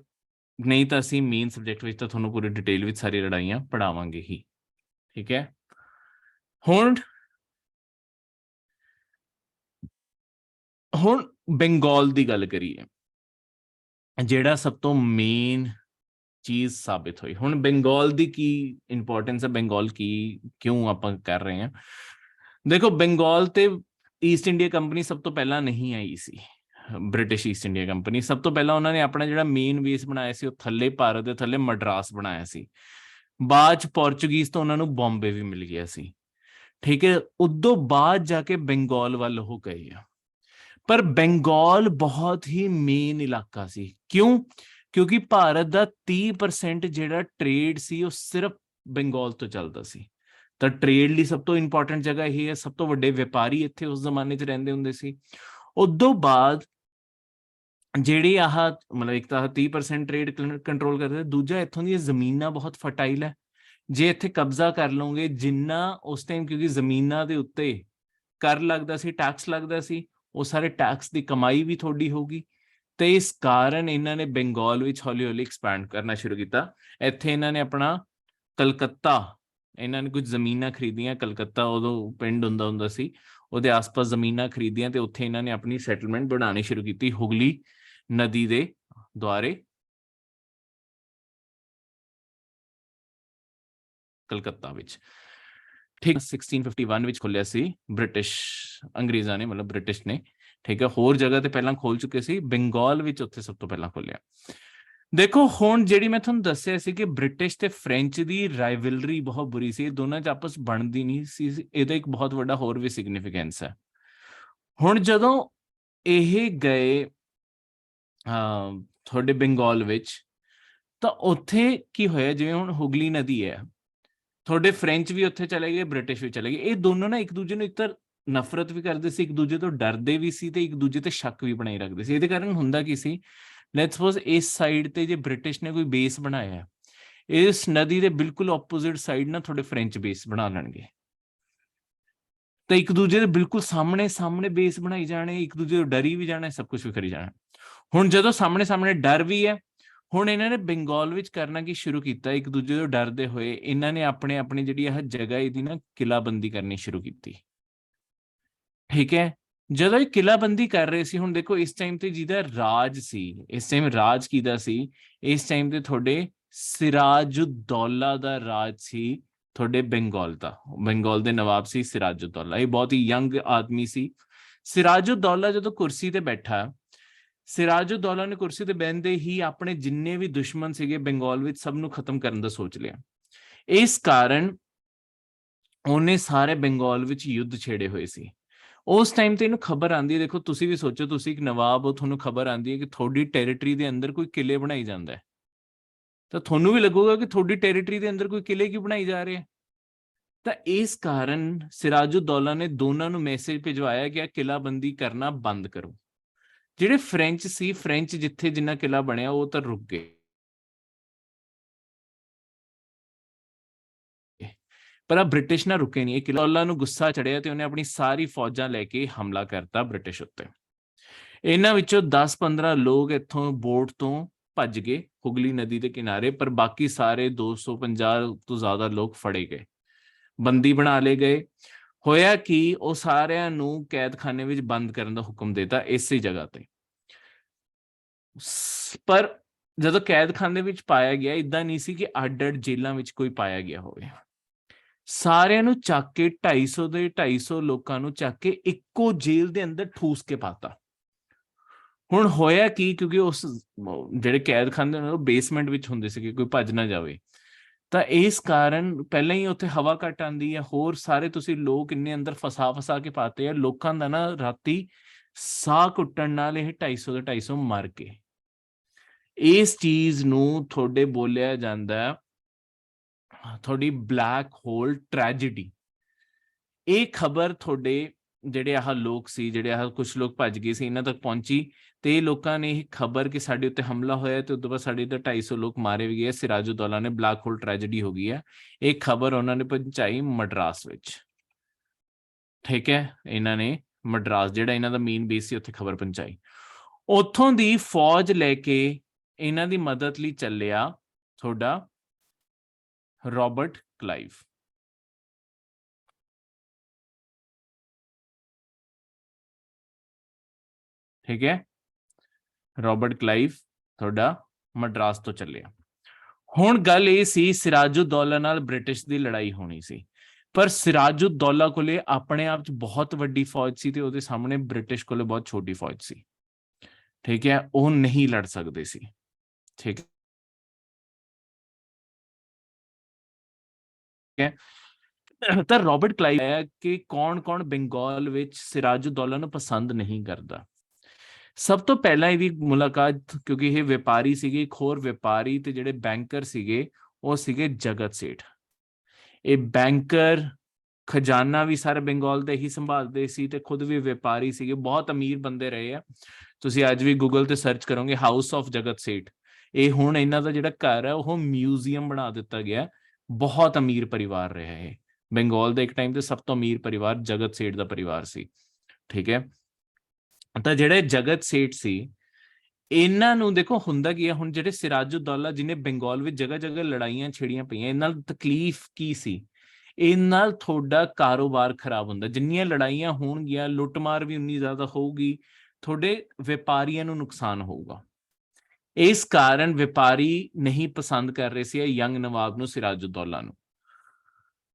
[SPEAKER 1] ਨਹੀਂ ਤਾਂ ਅਸੀਂ ਮੇਨ ਸਬਜੈਕਟ ਵਿੱਚ ਤਾਂ ਤੁਹਾਨੂੰ ਪੂਰੀ ਡਿਟੇਲ ਵਿੱਚ ਸਾਰੀ ਲੜਾਈਆਂ ਪੜਾਵਾਂਗੇ ਹੀ। ਠੀਕ ਹੈ। ਹੁਣ ਬੰਗਾਲ ਦੀ ਗੱਲ ਕਰੀਏ, ਜਿਹੜਾ ਸਭ ਤੋਂ ਮੇਨ ਚੀਜ਼ ਸਾਬਿਤ ਹੋਈ। ਹੁਣ ਬੰਗਾਲ ਦੀ ਕੀ ਇੰਪੋਰਟੈਂਸ ਹੈ, ਬੰਗਾਲ ਕੀ ਕਿਉਂ ਆਪਾਂ ਕਰ ਰਹੇ ਹਾਂ। ਦੇਖੋ ਬੰਗਾਲ ਤੇ ਈਸਟ ਇੰਡੀਆ ਕੰਪਨੀ ਸਭ ਤੋਂ ਪਹਿਲਾਂ ਨਹੀਂ ਆਈ ਸੀ। ਬ੍ਰਿਟਿਸ਼ ਈਸਟ ਇੰਡੀਆ ਕੰਪਨੀ ਸਭ ਤੋਂ ਪਹਿਲਾਂ ਉਹਨਾਂ ਨੇ ਆਪਣਾ ਜਿਹੜਾ ਮੇਨ ਬੇਸ ਬਣਾਇਆ ਸੀ ਉਹ ਥੱਲੇ, ਭਾਰਤ ਦੇ ਥੱਲੇ ਮਡਰਾਸ ਬਣਾਇਆ ਸੀ। ਬਾਅਦ ਚ ਪੋਰਚੁਗੀਜ਼ ਤੋਂ ਉਹਨਾਂ ਨੂੰ ਬੰਬੇ ਵੀ ਮਿਲ ਗਿਆ ਸੀ। ਠੀਕ ਹੈ। ਉਦੋਂ ਬਾਅਦ ਜਾ ਕੇ ਬੰਗਾਲ ਵੱਲ ਉਹ ਗਏ ਆ, ਪਰ ਬੰਗਾਲ ਬਹੁਤ ਹੀ ਮੇਨ ਇਲਾਕਾ ਸੀ। ਕਿਉਂ? ਕਿਉਂਕਿ ਭਾਰਤ ਦਾ 30% ਜਿਹੜਾ ਟ੍ਰੇਡ ਸੀ ਉਹ ਸਿਰਫ ਬੰਗਾਲ ਤੋਂ ਚੱਲਦਾ ਸੀ। ਤਾਂ ਟ੍ਰੇਡ ਲਈ ਸਭ ਤੋਂ ਇੰਪੋਰਟੈਂਟ ਜਗ੍ਹਾ ਇਹ ਹੈ, ਸਭ ਤੋਂ ਵੱਡੇ ਵਪਾਰੀ ਇੱਥੇ ਉਸ ਜ਼ਮਾਨੇ 'ਚ ਰਹਿੰਦੇ ਹੁੰਦੇ ਸੀ। ਉਦੋਂ ਬਾਅਦ ਜਿਹੜੀ ਆਹ ਮਤਲਬ ਇੱਕ ਤਾਂ 30% ਟ੍ਰੇਡ ਕੰਟਰੋਲ ਕਰਦੇ, ਦੂਜਾ ਇੱਥੋਂ ਦੀਆਂ ਜ਼ਮੀਨਾਂ ਬਹੁਤ ਫਰਟਾਈਲ ਹੈ। ਜੇ ਇੱਥੇ ਕਬਜ਼ਾ ਕਰ ਲਓਗੇ, ਜਿੰਨਾ ਉਸ ਟਾਈਮ, ਕਿਉਂਕਿ ਜ਼ਮੀਨਾਂ ਦੇ ਉੱਤੇ ਕਰ ਲੱਗਦਾ ਸੀ, ਟੈਕਸ ਲੱਗਦਾ ਸੀ, ਉਹ ਸਾਰੇ ਟੈਕਸ ਦੀ ਕਮਾਈ ਵੀ ਤੁਹਾਡੀ ਹੋਊਗੀ। ਤੇ ਇਸ ਕਾਰਨ ਇਹਨਾਂ ਨੇ ਬੰਗਾਲ ਵਿੱਚ ਹੌਲੀ ਹੌਲੀ ਐਕਸਪੈਂਡ ਕਰਨਾ ਸ਼ੁਰੂ ਕੀਤਾ। ਇੱਥੇ ਇਹਨਾਂ ਨੇ ਆਪਣਾ ਕਲਕੱਤਾ, ਇਹਨਾਂ ਨੇ ਕੁਝ ਜ਼ਮੀਨਾਂ ਖਰੀਦੀਆਂ, ਕਲਕੱਤਾ ਉਦੋਂ ਪਿੰਡ ਹੁੰਦਾ ਸੀ, ਉਹਦੇ ਆਸ-ਪਾਸ ਜ਼ਮੀਨਾਂ ਖਰੀਦੀਆਂ ਤੇ ਉੱਥੇ ਇਹਨਾਂ ਨੇ ਆਪਣੀ ਸੈਟਲਮੈਂਟ ਬਣਾਉਣੀ ਸ਼ੁਰੂ ਕੀਤੀ ਹੁਗਲੀ ਨਦੀ ਦੇ ਦੁਆਰੇ ਕਲਕੱਤਾ ਵਿੱਚ। ਠੀਕ 1651 ਵਿੱਚ ਖੋਲਿਆ ਸੀ ਬ੍ਰਿਟਿਸ਼, ਅੰਗਰੇਜ਼ਾਂ ਨੇ, ਮਤਲਬ ਬ੍ਰਿਟਿਸ਼ ਨੇ। ਠੀਕ ਹੈ। ਹੋਰ ਜਗ੍ਹਾ ਤੇ ਪਹਿਲਾਂ ਖੋਲ ਚੁੱਕੇ ਸੀ, ਬੰਗਾਲ ਵਿੱਚ ਉੱਥੇ ਸਭ ਤੋਂ ਪਹਿਲਾਂ ਖੋਲਿਆ। ਦੇਖੋ ਹੁਣ ਜਿਹੜੀ ਮੈਂ ਤੁਹਾਨੂੰ ਦੱਸਿਆ ਸੀ ਕਿ ਬ੍ਰਿਟਿਸ਼ ਤੇ ਫ੍ਰੈਂਚ ਦੀ ਰਾਈਵਲਰੀ ਬਹੁਤ ਬੁਰੀ ਸੀ, ਦੋਨਾਂ 'ਚ ਆਪਸ ਬਣਦੀ ਨਹੀਂ ਸੀ, ਇਹਦਾ ਇੱਕ ਬਹੁਤ ਵੱਡਾ ਹੋਰ ਵੀ ਸਿਗਨੀਫਿਕੈਂਸ ਹੈ। ਹੁਣ ਜਦੋਂ ਇਹ ਗਏ ਤੁਹਾਡੇ ਬੰਗਾਲ ਵਿੱਚ, ਤਾਂ ਉੱਥੇ ਕੀ ਹੋਇਆ, ਜਿਵੇਂ ਹੁਣ ਹੁਗਲੀ ਨਦੀ ਹੈ, ਤੁਹਾਡੇ ਫ੍ਰੈਂਚ ਵੀ ਉੱਥੇ ਚਲੇ ਗਏ, ਬ੍ਰਿਟਿਸ਼ ਵੀ ਚਲੇ ਗਏ। ਇਹ ਦੋਨੋਂ ਨਾ ਇੱਕ ਦੂਜੇ ਨੂੰ ਇੱਕ ਤਾਂ ਨਫ਼ਰਤ ਵੀ ਕਰਦੇ ਸੀ, ਇੱਕ ਦੂਜੇ ਤੋਂ ਡਰਦੇ ਵੀ ਸੀ, ਤੇ ਇੱਕ ਦੂਜੇ ਤੇ ਸ਼ੱਕ ਵੀ ਬਣਾਈ ਰੱਖਦੇ ਸੀ। ਇਹਦੇ ਕਾਰਨ ਹੁੰਦਾ ਕੀ ਸੀ, ਲੈਟਸ ਸਪੋਜ਼ ਇਸ ਸਾਈਡ ਤੇ ਜੇ ਬ੍ਰਿਟਿਸ਼ ਨੇ ਕੋਈ ਬੇਸ ਬਣਾਇਆ, इस नदी के बिल्कुल ऑपोजिट साइड ना थोड़े फ्रेंच बेस बना लेंगे, तो एक दूजे के बिल्कुल सामने सामने बेस बनाई जाने, एक दूजे को डरी भी जाना, सब कुछ भी करी जाना। हुण जो सामने सामने डर भी है, हुण इन्होंने बंगाल विच करना की शुरू किया, एक दूजे को डरते हुए इन्होंने अपने अपनी जिहड़ी यह जगह इहदी ना किलाबंदी करनी शुरू की। ठीक है, ਜਦੋਂ ਇਹ किलाबंदी कर रहे सी, हुण देखो इस टाइम ते जिहदा राज सी, इस टाइम राज किहदा सी, इस टाइम ते थोड़े सिराजुद्दौला दा राज सी, थोड़े बंगाल दा, बंगाल दे नवाब सी सिराजुद्दौला। ये बहुत ही यंग आदमी सी। सिराजुद्दौला जदों कुर्सी ते बैठा, सिराजुद्दौला ने कुर्सी ते बਹਿੰਦੇ ही अपने जिन्ने भी दुश्मन सीगे बंगाल विच सब नूं खत्म करन दा सोच लिया। इस कारण ਉਹਨੇ ਸਾਰੇ ਬੰਗਾਲ ਵਿੱਚ युद्ध छेड़े हुए सी। उस टाइम ਤੇ ਇਹਨੂੰ ਖਬਰ ਆਂਦੀ ਹੈ, ਦੇਖੋ ਤੁਸੀਂ ਵੀ ਸੋਚੋ, ਤੁਸੀਂ ਇੱਕ ਨਵਾਬ ਹੋ, ਤੁਹਾਨੂੰ ਖਬਰ ਆਂਦੀ ਹੈ ਕਿ ਤੁਹਾਡੀ ਟੈਰੀਟਰੀ ਦੇ ਅੰਦਰ ਕੋਈ ਕਿਲੇ ਬਣਾਈ ਜਾਂਦਾ ਹੈ, ਤਾਂ ਤੁਹਾਨੂੰ ਵੀ ਲੱਗੂਗਾ ਕਿ ਤੁਹਾਡੀ ਟੈਰੀਟਰੀ ਦੇ ਅੰਦਰ ਕੋਈ ਕਿਲੇ ਕਿਉਂ ਬਣਾਈ ਜਾ ਰਹੇ ਹੈ। ਤਾਂ ਇਸ ਕਾਰਨ ਸਿਰਾਜੁद्दौला ਨੇ ਦੋਨਾਂ ਨੂੰ ਮੈਸੇਜ ਭਿਜਵਾਇਆ ਕਿ ਇਹ ਕਿਲਾਬੰਦੀ ਕਰਨਾ ਬੰਦ ਕਰੋ। ਜਿਹੜੇ ਫ੍ਰੈਂਚ ਸੀ, ਫ੍ਰੈਂਚ ਜਿੱਥੇ ਜਿੰਨਾ ਕਿਲਾ ਬਣਿਆ ਉਹ ਤਾਂ ਰੁਕ ਗਏ, पर अब ब्रिटिश ना रुके नहीं। किला ਨੂੰ ਗੁੱਸਾ ਚੜਿਆ ਤੇ ਉਹਨੇ ਆਪਣੀ ਸਾਰੀ ਫੌਜਾਂ ਲੈ ਕੇ ਹਮਲਾ ਕਰਤਾ ਬ੍ਰਿਟਿਸ਼ ਉੱਤੇ। ਇਹਨਾਂ ਵਿੱਚੋਂ 10-15 ਲੋਕ ਇੱਥੋਂ ਬੋਟ ਤੋਂ ਭੱਜ ਗਏ ਹੁਗਲੀ ਨਦੀ ਦੇ ਕਿਨਾਰੇ, ਪਰ ਬਾਕੀ ਸਾਰੇ 250 ਤੋਂ ਜ਼ਿਆਦਾ ਲੋਕ ਫੜੇ ਗਏ, ਬੰਦੀ ਬਣਾ ਲਏ ਗਏ। ਹੋਇਆ ਕਿ ਉਹ ਸਾਰਿਆਂ ਨੂੰ ਕੈਦਖਾਨੇ ਵਿੱਚ ਬੰਦ ਕਰਨ ਦਾ ਹੁਕਮ ਦਿੱਤਾ ਇਸੇ ਜਗ੍ਹਾ ਤੇ। ਪਰ ਜਦੋਂ ਕੈਦਖਾਨੇ ਵਿੱਚ ਪਾਇਆ ਗਿਆ, ਇਦਾਂ ਨਹੀਂ ਸੀ ਕਿ ਅੱਡ-ਅੱਡ ਜੇਲ੍ਹਾਂ ਵਿੱਚ ਕੋਈ ਪਾਇਆ ਗਿਆ ਹੋਵੇ। ਸਾਰਿਆਂ ਨੂੰ ਚੱਕ ਕੇ 250 ਦੇ 250 ਲੋਕਾਂ ਨੂੰ ਚੱਕ ਕੇ ਇੱਕੋ ਜੇਲ੍ਹ ਦੇ ਅੰਦਰ ਠੂਸ ਕੇ ਪਾਤਾ। ਹੁਣ ਹੋਇਆ ਕੀ, ਕਿਉਂਕਿ ਉਸ ਜਿਹੜੇ ਕੈਦਖਾਨੇ ਨੇ ਉਹ ਬੇਸਮੈਂਟ ਵਿੱਚ ਹੁੰਦੇ ਸੀਗੇ, ਕੋਈ ਭੱਜ ਨਾ ਜਾਵੇ, ਤਾਂ ਇਸ ਕਾਰਨ ਪਹਿਲਾਂ ਹੀ ਉੱਥੇ ਹਵਾ ਘੱਟ ਆਉਂਦੀ ਹੈ, ਹੋਰ ਸਾਰੇ ਤੁਸੀਂ ਲੋਕ ਇੰਨੇ ਅੰਦਰ ਫਸਾ ਕੇ ਪਾਤੇ ਆ। ਲੋਕਾਂ ਦਾ ਨਾ ਰਾਤੀ ਸਾਹ ਘੁੱਟਣ ਨਾਲ ਇਹ 250 ਦੇ 250 ਮਰ ਗਏ। ਇਸ ਚੀਜ਼ ਨੂੰ ਤੁਹਾਡੇ ਬੋਲਿਆ ਜਾਂਦਾ थोड़ी ब्लैक होल ट्रैजेडी। ये खबर थोड़े ਜਿਹੜੇ ਆਹ ਲੋਕ ਸੀ, ਜਿਹੜੇ ਆਹ ਕੁਝ ਲੋਕ ਭੱਜ ਗਏ ਸੀ, ਇਹਨਾਂ ਤੱਕ ਪਹੁੰਚੀ ਤੇ ਲੋਕਾਂ ਨੇ ਇਹ ਖਬਰ ਕਿ ਸਾਡੇ ਉੱਤੇ ਹਮਲਾ ਹੋਇਆ ਤੇ ਉਦੋਂ ਬਾਅਦ ਸਾਡੇ ਤੇ 250 ਲੋਕ ਮਾਰੇ ਵੀ ਗਏ, ਸਿਰਾਜੁद्दौला ਨੇ ਬਲੈਕ ਹੋਲ ਟ੍ਰੈਜੇਡੀ ਹੋ ਗਈ ਹੈ, ਇਹ ਖਬਰ ਉਹਨਾਂ ਨੇ ਪਹੁੰਚਾਈ ਮਡਰਾਸ ਵਿੱਚ। ਠੀਕ ਹੈ, ਇਹਨਾਂ ਨੇ ਮਡਰਾਸ ਜਿਹੜਾ ਇਹਨਾਂ ਦਾ ਮੇਨ ਬੇਸ ਸੀ ਉੱਥੇ ਖਬਰ ਪਹੁੰਚਾਈ। ਉੱਥੋਂ ਦੀ ਫੌਜ ਲੈ ਕੇ ਇਹਨਾਂ ਦੀ ਮਦਦ ਲਈ ਚੱਲਿਆ ਤੁਹਾਡਾ रॉबर्ट क्लाइव। ठीक है, रॉबर्ट क्लाइव थोड़ा मद्रास तो ਚੱਲਿਆ। ਹੁਣ ਗੱਲ ਇਹ ਸੀ ਸਿਰਾਜੁद्दौला ਨਾਲ ਬ੍ਰਿਟਿਸ਼ ਦੀ ਲੜਾਈ ਹੋਣੀ ਸੀ, ਪਰ ਸਿਰਾਜੁद्दौला ਕੋਲੇ ਆਪਣੇ ਆਪ 'ਚ ਬਹੁਤ ਵੱਡੀ ਫੌਜ ਸੀ ਤੇ ਉਹਦੇ ਸਾਹਮਣੇ ਬ੍ਰਿਟਿਸ਼ ਕੋਲੇ ਬਹੁਤ ਛੋਟੀ ਫੌਜ ਸੀ। ਠੀਕ ਹੈ, ਉਹ ਨਹੀਂ ਲੜ ਸਕਦੇ ਸੀ। ਠੀਕ ਹੈ, ਤਾਂ ਰॉबर्ट क्लाइव ਹੈ ਕਿ ਕੌਣ-ਕੌਣ ਬੰਗਾਲ ਵਿੱਚ ਸਿਰਾਜੁद्दौला ਨੂੰ ਪਸੰਦ ਨਹੀਂ ਕਰਦਾ। ਸਭ ਤੋਂ ਪਹਿਲਾਂ ਇਹਦੀ ਮੁਲਾਕਾਤ, ਕਿਉਂਕਿ ਇਹ ਵਪਾਰੀ ਸੀਗੇ, ਇੱਕ ਹੋਰ ਵਪਾਰੀ ਤੇ ਜਿਹੜੇ ਬੈਂਕਰ ਸੀਗੇ ਉਹ ਸੀਗੇ ਜਗਤ ਸੇਠ। ਇਹ ਬੈਂਕਰ ਖਜ਼ਾਨਾ ਵੀ ਸਾਰੇ ਬੰਗਾਲ ਦਾ ਹੀ ਸੰਭਾਲਦੇ ਸੀ ਤੇ ਖੁਦ ਵੀ ਵਪਾਰੀ ਸੀਗੇ, ਬਹੁਤ ਅਮੀਰ ਬੰਦੇ ਰਹੇ ਆ। ਤੁਸੀਂ ਅੱਜ ਵੀ ਗੂਗਲ ਤੇ ਸਰਚ ਕਰੋਗੇ ਹਾਊਸ ਆਫ ਜਗਤ ਸੇਠ, ਇਹ ਹੁਣ ਇਹਨਾਂ ਦਾ ਜਿਹੜਾ ਘਰ ਹੈ ਉਹ ਮਿਊਜ਼ੀਅਮ ਬਣਾ ਦਿੱਤਾ ਗਿਆ। ਬਹੁਤ ਅਮੀਰ ਪਰਿਵਾਰ ਰਿਹਾ ਇਹ ਬੰਗਾਲ ਦਾ, ਇੱਕ ਟਾਈਮ ਤੇ ਸਭ ਤੋਂ ਅਮੀਰ ਪਰਿਵਾਰ ਜਗਤ ਸੇਠ ਦਾ ਪਰਿਵਾਰ ਸੀ। ਠੀਕ ਹੈ, ਤਾਂ ਜਿਹੜੇ ਜਗਤ ਸੇਠ ਸੀ ਇਹਨਾਂ ਨੂੰ ਦੇਖੋ ਹੁੰਦਾ ਕੀ ਹੈ, ਹੁਣ ਜਿਹੜੇ ਸਿਰਾਜੁद्दौला ਜਿਹਨੇ ਬੰਗਾਲ ਵਿੱਚ ਜਗ੍ਹਾ ਜਗ੍ਹਾ ਲੜਾਈਆਂ ਛੇੜੀਆਂ ਪਈਆਂ, ਇਹਨਾਂ ਨਾਲ ਤਕਲੀਫ ਕੀ ਸੀ, ਇਹ ਨਾਲ ਤੁਹਾਡਾ ਕਾਰੋਬਾਰ ਖਰਾਬ ਹੁੰਦਾ। ਜਿੰਨੀਆਂ ਲੜਾਈਆਂ ਹੋਣਗੀਆਂ ਲੁੱਟਮਾਰ ਵੀ ਉਨੀ ਜ਼ਿਆਦਾ ਹੋਊਗੀ, ਤੁਹਾਡੇ ਵਪਾਰੀਆਂ ਨੂੰ ਨੁਕਸਾਨ ਹੋਊਗਾ। ਇਸ ਕਾਰਨ ਵਪਾਰੀ ਨਹੀਂ ਪਸੰਦ ਕਰ ਰਹੇ ਸੀ ਯੰਗ ਨਵਾਬ ਨੂੰ, ਸਿਰਾਜੁद्दौला ਨੂੰ।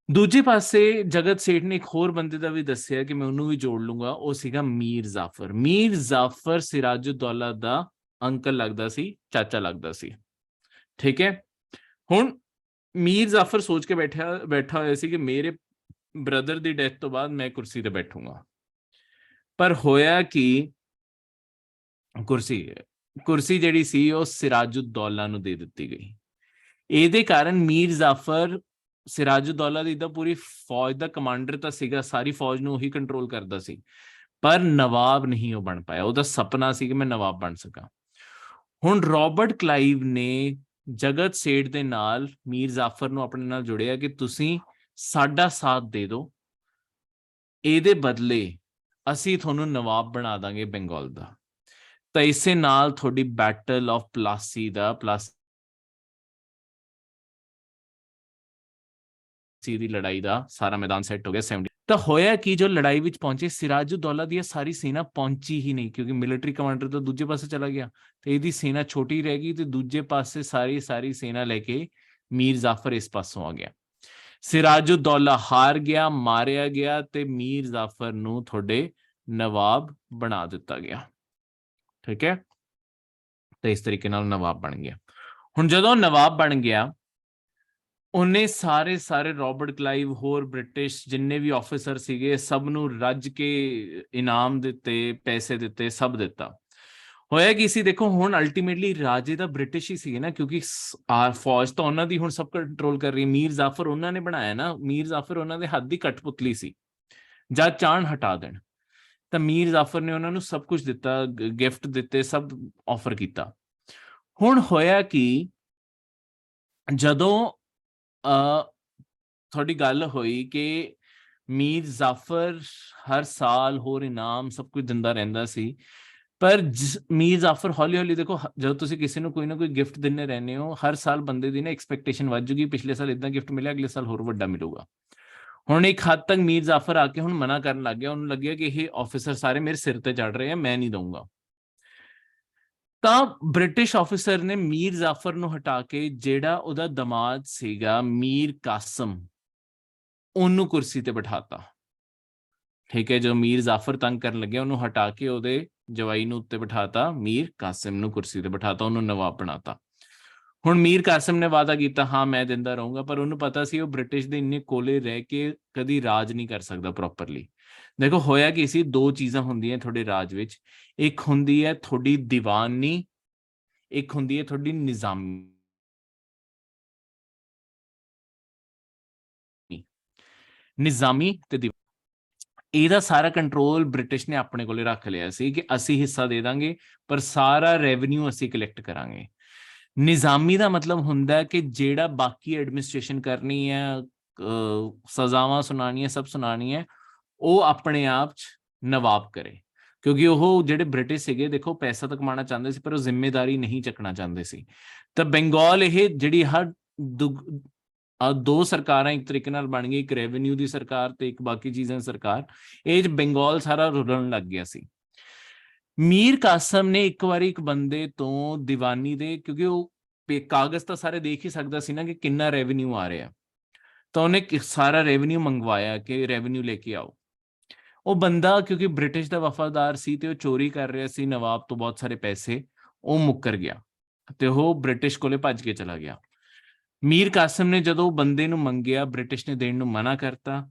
[SPEAKER 1] ਦੂਜੇ ਪਾਸੇ ਜਗਤ ਸੇਠ ਨੇ ਇੱਕ ਹੋਰ ਬੰਦੇ ਦਾ ਵੀ ਦੱਸਿਆ ਕਿ ਮੈਂ ਉਹਨੂੰ ਵੀ ਜੋੜ ਲੂੰਗਾ, ਉਹ ਸੀਗਾ ਮੀਰ ਜ਼ਾਫਰ। ਮੀਰ ਜ਼ਾਫਰ ਸਿਰਾਜੁद्दौला ਦਾ ਅੰਕਲ ਲੱਗਦਾ ਸੀ, ਚਾਚਾ ਲੱਗਦਾ ਸੀ। ਠੀਕ ਹੈ, ਹੁਣ ਮੀਰ ਜ਼ਾਫਰ ਸੋਚ ਕੇ ਬੈਠਾ ਹੋਇਆ ਸੀ ਕਿ ਮੇਰੇ ਬ੍ਰਦਰ ਦੀ ਡੈਥ ਤੋਂ ਬਾਅਦ ਮੈਂ ਕੁਰਸੀ ਤੇ ਬੈਠੂੰਗਾ, ਪਰ ਹੋਇਆ ਕਿ ਕੁਰਸੀ ਜਿਹੜੀ ਸੀ ਉਹ ਸਿਰਾਜੁद्दौला ਨੂੰ ਦੇ ਦਿੱਤੀ ਗਈ। ਇਹਦੇ ਕਾਰਨ ਮੀਰ ਜ਼ਾਫਰ ਸਿਰਾਜੁद्दौला ਦੀ ਤਾਂ ਪੂਰੀ ਫੌਜ ਦਾ ਕਮਾਂਡਰ ਤਾਂ ਸੀਗਾ, ਸਾਰੀ ਫੌਜ ਨੂੰ ਉਹੀ ਕੰਟਰੋਲ ਕਰਦਾ ਸੀ, ਪਰ ਨਵਾਬ ਨਹੀਂ ਉਹ ਬਣ ਪਾਇਆ। ਉਹਦਾ ਸੁਪਨਾ ਸੀ ਕਿ ਮੈਂ ਨਵਾਬ ਬਣ ਸਕਾਂ। ਹੁਣ ਰॉबर्ट क्लाइव ਨੇ ਜਗਤ ਸੇਠ ਦੇ ਨਾਲ ਮੀਰ ਜ਼ਾਫਰ ਨੂੰ ਆਪਣੇ ਨਾਲ ਜੁੜਿਆ ਕਿ ਤੁਸੀਂ ਸਾਡਾ ਸਾਥ ਦੇ ਦਿਓ, ਇਹਦੇ ਬਦਲੇ ਅਸੀਂ ਤੁਹਾਨੂੰ ਨਵਾਬ ਬਣਾ ਦਾਂਗੇ ਬੰਗਾਲ ਦਾ। ਤਾਂ ਇਸੇ ਨਾਲ ਤੁਹਾਡੀ ਬੈਟਲ ਆਫ ਪਲਾਸੀ ਦੀ ਲੜਾਈ ਦਾ ਸਾਰਾ ਮੈਦਾਨ ਸੈੱਟ ਹੋ ਗਿਆ 70। ਤਾਂ ਹੋਇਆ ਕਿ ਜੋ ਲੜਾਈ ਵਿੱਚ ਪਹੁੰਚੇ, ਸਿਰਾਜੁद्दौला ਦੀ ਸਾਰੀ ਸੈਨਾ ਪਹੁੰਚੀ ਹੀ ਨਹੀਂ, ਕਿਉਂਕਿ ਮਿਲਟਰੀ ਕਮਾਂਡਰ ਤਾਂ ਦੂਜੇ ਪਾਸੇ ਚਲਾ ਗਿਆ ਤੇ ਇਹਦੀ ਸੈਨਾ ਛੋਟੀ ਰਹਿ ਗਈ, ਤੇ ਦੂਜੇ ਪਾਸੇ ਸਾਰੀ ਸੈਨਾ ਲੈ ਕੇ ਮੀਰ ਜ਼ਾਫਰ ਇਸ ਪਾਸੋਂ ਆ ਗਿਆ। ਸਿਰਾਜੁद्दौला ਹਾਰ ਗਿਆ, ਮਾਰਿਆ ਗਿਆ, ਤੇ ਮੀਰ ਜ਼ਾਫਰ ਨੂੰ ਤੁਹਾਡੇ ਨਵਾਬ ਬਣਾ ਦਿੱਤਾ ਗਿਆ। ਠੀਕ ਹੈ, ਤੇ ਇਸ ਤਰੀਕੇ ਨਾਲ ਨਵਾਬ ਬਣ ਗਿਆ। ਹੁਣ ਜਦੋਂ ਨਵਾਬ ਬਣ ਗਿਆ, ਉਹਨੇ ਸਾਰੇ ਰॉबर्ट क्लाइव ਹੋਰ ਬ੍ਰਿਟਿਸ਼ ਜਿੰਨੇ ਵੀ ਆਫੀਸਰ ਸੀਗੇ ਸਭ ਨੂੰ ਰੱਜ ਕੇ ਇਨਾਮ ਦਿੱਤੇ, ਪੈਸੇ ਦਿੱਤੇ, ਸਭ ਦਿੱਤਾ। ਹੋਇਆ ਕੀ ਸੀ ਦੇਖੋ, ਹੁਣ ਅਲਟੀਮੇਟਲੀ ਰਾਜੇ ਦਾ ਬ੍ਰਿਟਿਸ਼ ਹੀ ਸੀ ਨਾ, ਕਿਉਂਕਿ ਫੌਜ ਤਾਂ ਉਹਨਾਂ ਦੀ ਹੁਣ ਸਭ ਕੰਟਰੋਲ ਕਰ ਰਹੀ। ਮੀਰ ਜ਼ਾਫਰ ਉਹਨਾਂ ਨੇ ਬਣਾਇਆ ਨਾ, ਮੀਰ ਜ਼ਾਫਰ ਉਹਨਾਂ ਦੇ ਹੱਥ ਦੀ ਕਠਪੁਤਲੀ ਸੀ। ਜਦ ਚਾਣ ਹਟਾ ਦੇਣ ਤਾਂ ਮੀਰ ਜ਼ਾਫਰ ਨੇ ਉਹਨਾਂ ਨੂੰ ਸਭ ਕੁਝ ਦਿੱਤਾ, ਗਿਫਟ ਦਿੱਤੇ, ਸਭ ਆਫਰ ਕੀਤਾ। ਹੁਣ ਹੋਇਆ ਕਿ ਜਦੋਂ ਤੁਹਾਡੀ ਗੱਲ ਹੋਈ ਕਿ ਮੀਰ ਜ਼ਾਫਰ ਹਰ ਸਾਲ ਹੋਰ ਇਨਾਮ ਸਭ ਕੁਝ ਦਿੰਦਾ ਰਹਿੰਦਾ ਸੀ, ਪਰ ਮੀਰ ਜ਼ਾਫਰ ਹੌਲੀ ਹੌਲੀ ਦੇਖੋ, ਜਦੋਂ ਤੁਸੀਂ ਕਿਸੇ ਨੂੰ ਕੋਈ ਨਾ ਕੋਈ ਗਿਫਟ ਦਿੰਦੇ ਰਹਿੰਦੇ ਹੋ, ਹਰ ਸਾਲ ਬੰਦੇ ਦੀ ਨਾ ਐਕਸਪੈਕਟੇਸ਼ਨ ਵੱਧ ਜੂਗੀ, ਪਿਛਲੇ ਸਾਲ ਇਦਾਂ ਗਿਫਟ ਮਿਲਿਆ, ਅਗਲੇ ਸਾਲ ਹੋਰ ਵੱਡਾ ਮਿਲੂਗਾ। ਹੁਣ ਇੱਕ ਹੱਦ ਤੱਕ ਮੀਰ ਜ਼ਾਫਰ ਆ ਕੇ ਹੁਣ ਮਨਾ ਕਰਨ ਲੱਗ ਗਿਆ, ਉਹਨੂੰ ਲੱਗਿਆ ਕਿ ਇਹ ਆਫੀਸਰ ਸਾਰੇ ਮੇਰੇ ਸਿਰ ਤੇ ਚੜ ਰਹੇ ਆ, ਮੈਂ ਨਹੀਂ ਦਊਂਗਾ। ਤਾਂ ਬ੍ਰਿਟਿਸ਼ ਆਫੀਸਰ ਨੇ ਮੀਰ ਜ਼ਾਫਰ ਨੂੰ ਹਟਾ ਕੇ ਜਿਹੜਾ ਉਹਦਾ ਦਮਾਦ ਸੀਗਾ ਮੀਰ ਕਾਸਮ, ਉਹਨੂੰ ਕੁਰਸੀ ਤੇ ਬਿਠਾਤਾ। ਠੀਕ ਹੈ, ਜੋ ਮੀਰ ਜ਼ਾਫਰ ਤੰਗ ਕਰਨ ਲੱਗਿਆ, ਉਹਨੂੰ ਹਟਾ ਕੇ ਉਹਦੇ ਜਵਾਈ ਨੂੰ ਉੱਤੇ ਬਿਠਾਤਾ, ਮੀਰ ਕਾਸਿਮ ਨੂੰ ਕੁਰਸੀ ਤੇ ਬਿਠਾਤਾ, ਉਹਨੂੰ ਨਵਾਬ ਬਣਾਤਾ। ਹੁਣ ਮੀਰ ਕਾਸਿਮ ਨੇ ਵਾਅਦਾ ਕੀਤਾ, ਹਾਂ ਮੈਂ ਦਿੰਦਾ ਰਹੂੰਗਾ, ਪਰ ਉਹਨੂੰ ਪਤਾ ਸੀ ਉਹ ਬ੍ਰਿਟਿਸ਼ ਦੇ ਇੰਨੇ ਕੋਲੇ ਰਹਿ ਕੇ ਕਦੀ ਰਾਜ ਨਹੀਂ ਕਰ ਸਕਦਾ ਪ੍ਰੋਪਰਲੀ। ਦੇਖੋ ਹੋਇਆ ਕੀ ਸੀ, ਦੋ ਚੀਜ਼ਾਂ ਹੁੰਦੀਆਂ ਤੁਹਾਡੇ ਰਾਜ ਵਿੱਚ, ਇੱਕ ਹੁੰਦੀ ਹੈ ਤੁਹਾਡੀ ਦੀਵਾਨੀ, ਇੱਕ ਹੁੰਦੀ ਹੈ ਤੁਹਾਡੀ ਨਿਜ਼ਾਮੀ। ਨਿਜ਼ਾਮੀ ਤੇ ਇਹਦਾ ਸਾਰਾ ਕੰਟਰੋਲ ਬ੍ਰਿਟਿਸ਼ ਨੇ ਆਪਣੇ ਕੋਲੇ ਰੱਖ ਲਿਆ ਸੀ ਕਿ ਅਸੀਂ ਹਿੱਸਾ ਦੇ ਦਾਂਗੇ, ਪਰ ਸਾਰਾ ਰੈਵਨਿਊ ਅਸੀਂ ਕਲੈਕਟ ਕਰਾਂਗੇ। ਨਿਜ਼ਾਮੀ ਦਾ ਮਤਲਬ ਹੁੰਦਾ ਕਿ ਜਿਹੜਾ ਬਾਕੀ ਐਡਮਿਨਿਸਟ੍ਰੇਸ਼ਨ ਕਰਨੀ ਹੈ, ਸਜ਼ਾਵਾਂ ਸੁਣਾਉਣੀਆਂ, ਸਭ ਸੁਣਾਉਣੀ ਹੈ, ਉਹ ਆਪਣੇ ਆਪ 'ਚ ਨਵਾਬ ਕਰੇ। ਕਿਉਂਕਿ ਉਹ ਜਿਹੜੇ ਬ੍ਰਿਟਿਸ਼ ਸੀਗੇ ਦੇਖੋ ਪੈਸਾ ਤਾਂ ਕਮਾਉਣਾ ਚਾਹੁੰਦੇ ਸੀ, ਪਰ ਉਹ ਜ਼ਿੰਮੇਦਾਰੀ ਨਹੀਂ ਚੱਕਣਾ ਚਾਹੁੰਦੇ ਸੀ। ਤਾਂ ਬੰਗਾਲ ਇਹ ਜਿਹੜੀ ਹਰ ਦੋ ਸਰਕਾਰਾਂ ਇੱਕ ਤਰੀਕੇ ਨਾਲ ਬਣ ਗਈ, ਇੱਕ ਰੈਵਨਿਊ ਦੀ ਸਰਕਾਰ ਤੇ ਇੱਕ ਬਾਕੀ ਚੀਜ਼ਾਂ ਦੀ ਸਰਕਾਰ। ਇਹ ਬੰਗਾਲ ਸਾਰਾ ਰੁਲਣ ਲੱਗ ਗਿਆ ਸੀ। ਮੀਰ ਕਾਸਮ ਨੇ ਇੱਕ ਵਾਰੀ ਇੱਕ ਬੰਦੇ ਤੋਂ ਦੀਵਾਨੀ ਦੇ, ਕਿਉਂਕਿ ਉਹ ਕਾਗਜ਼ ਤਾਂ ਸਾਰੇ ਦੇਖ ਹੀ ਸਕਦਾ ਸੀ ਨਾ ਕਿ ਕਿੰਨਾ ਰੈਵਨਿਊ ਆ ਰਿਹਾ, ਤਾਂ ਉਹਨੇ ਸਾਰਾ ਰੈਵਨਿਊ ਮੰਗਵਾਇਆ ਕਿ ਰੈਵਨਿਊ ਲੈ ਕੇ ਆਓ। ਉਹ ਬੰਦਾ ਕਿਉਂਕਿ ਬ੍ਰਿਟਿਸ਼ ਦਾ ਵਫਾਦਾਰ ਸੀ ਤੇ ਉਹ ਚੋਰੀ ਕਰ ਰਿਹਾ ਸੀ ਨਵਾਬ ਤੋਂ ਬਹੁਤ ਸਾਰੇ ਪੈਸੇ, ਉਹ ਮੁੱਕਰ ਗਿਆ ਤੇ ਉਹ ਬ੍ਰਿਟਿਸ਼ ਕੋਲੇ ਭੱਜ ਕੇ ਚਲਾ ਗਿਆ। ਮੀਰ ਕਾਸਿਮ ਨੇ ਜਦੋਂ ਬੰਦੇ ਨੂੰ ਮੰਗਿਆ, ਬ੍ਰਿਟਿਸ਼ ਨੇ ਦੇਣ ਨੂੰ ਮਨਾ ਕਰਤਾ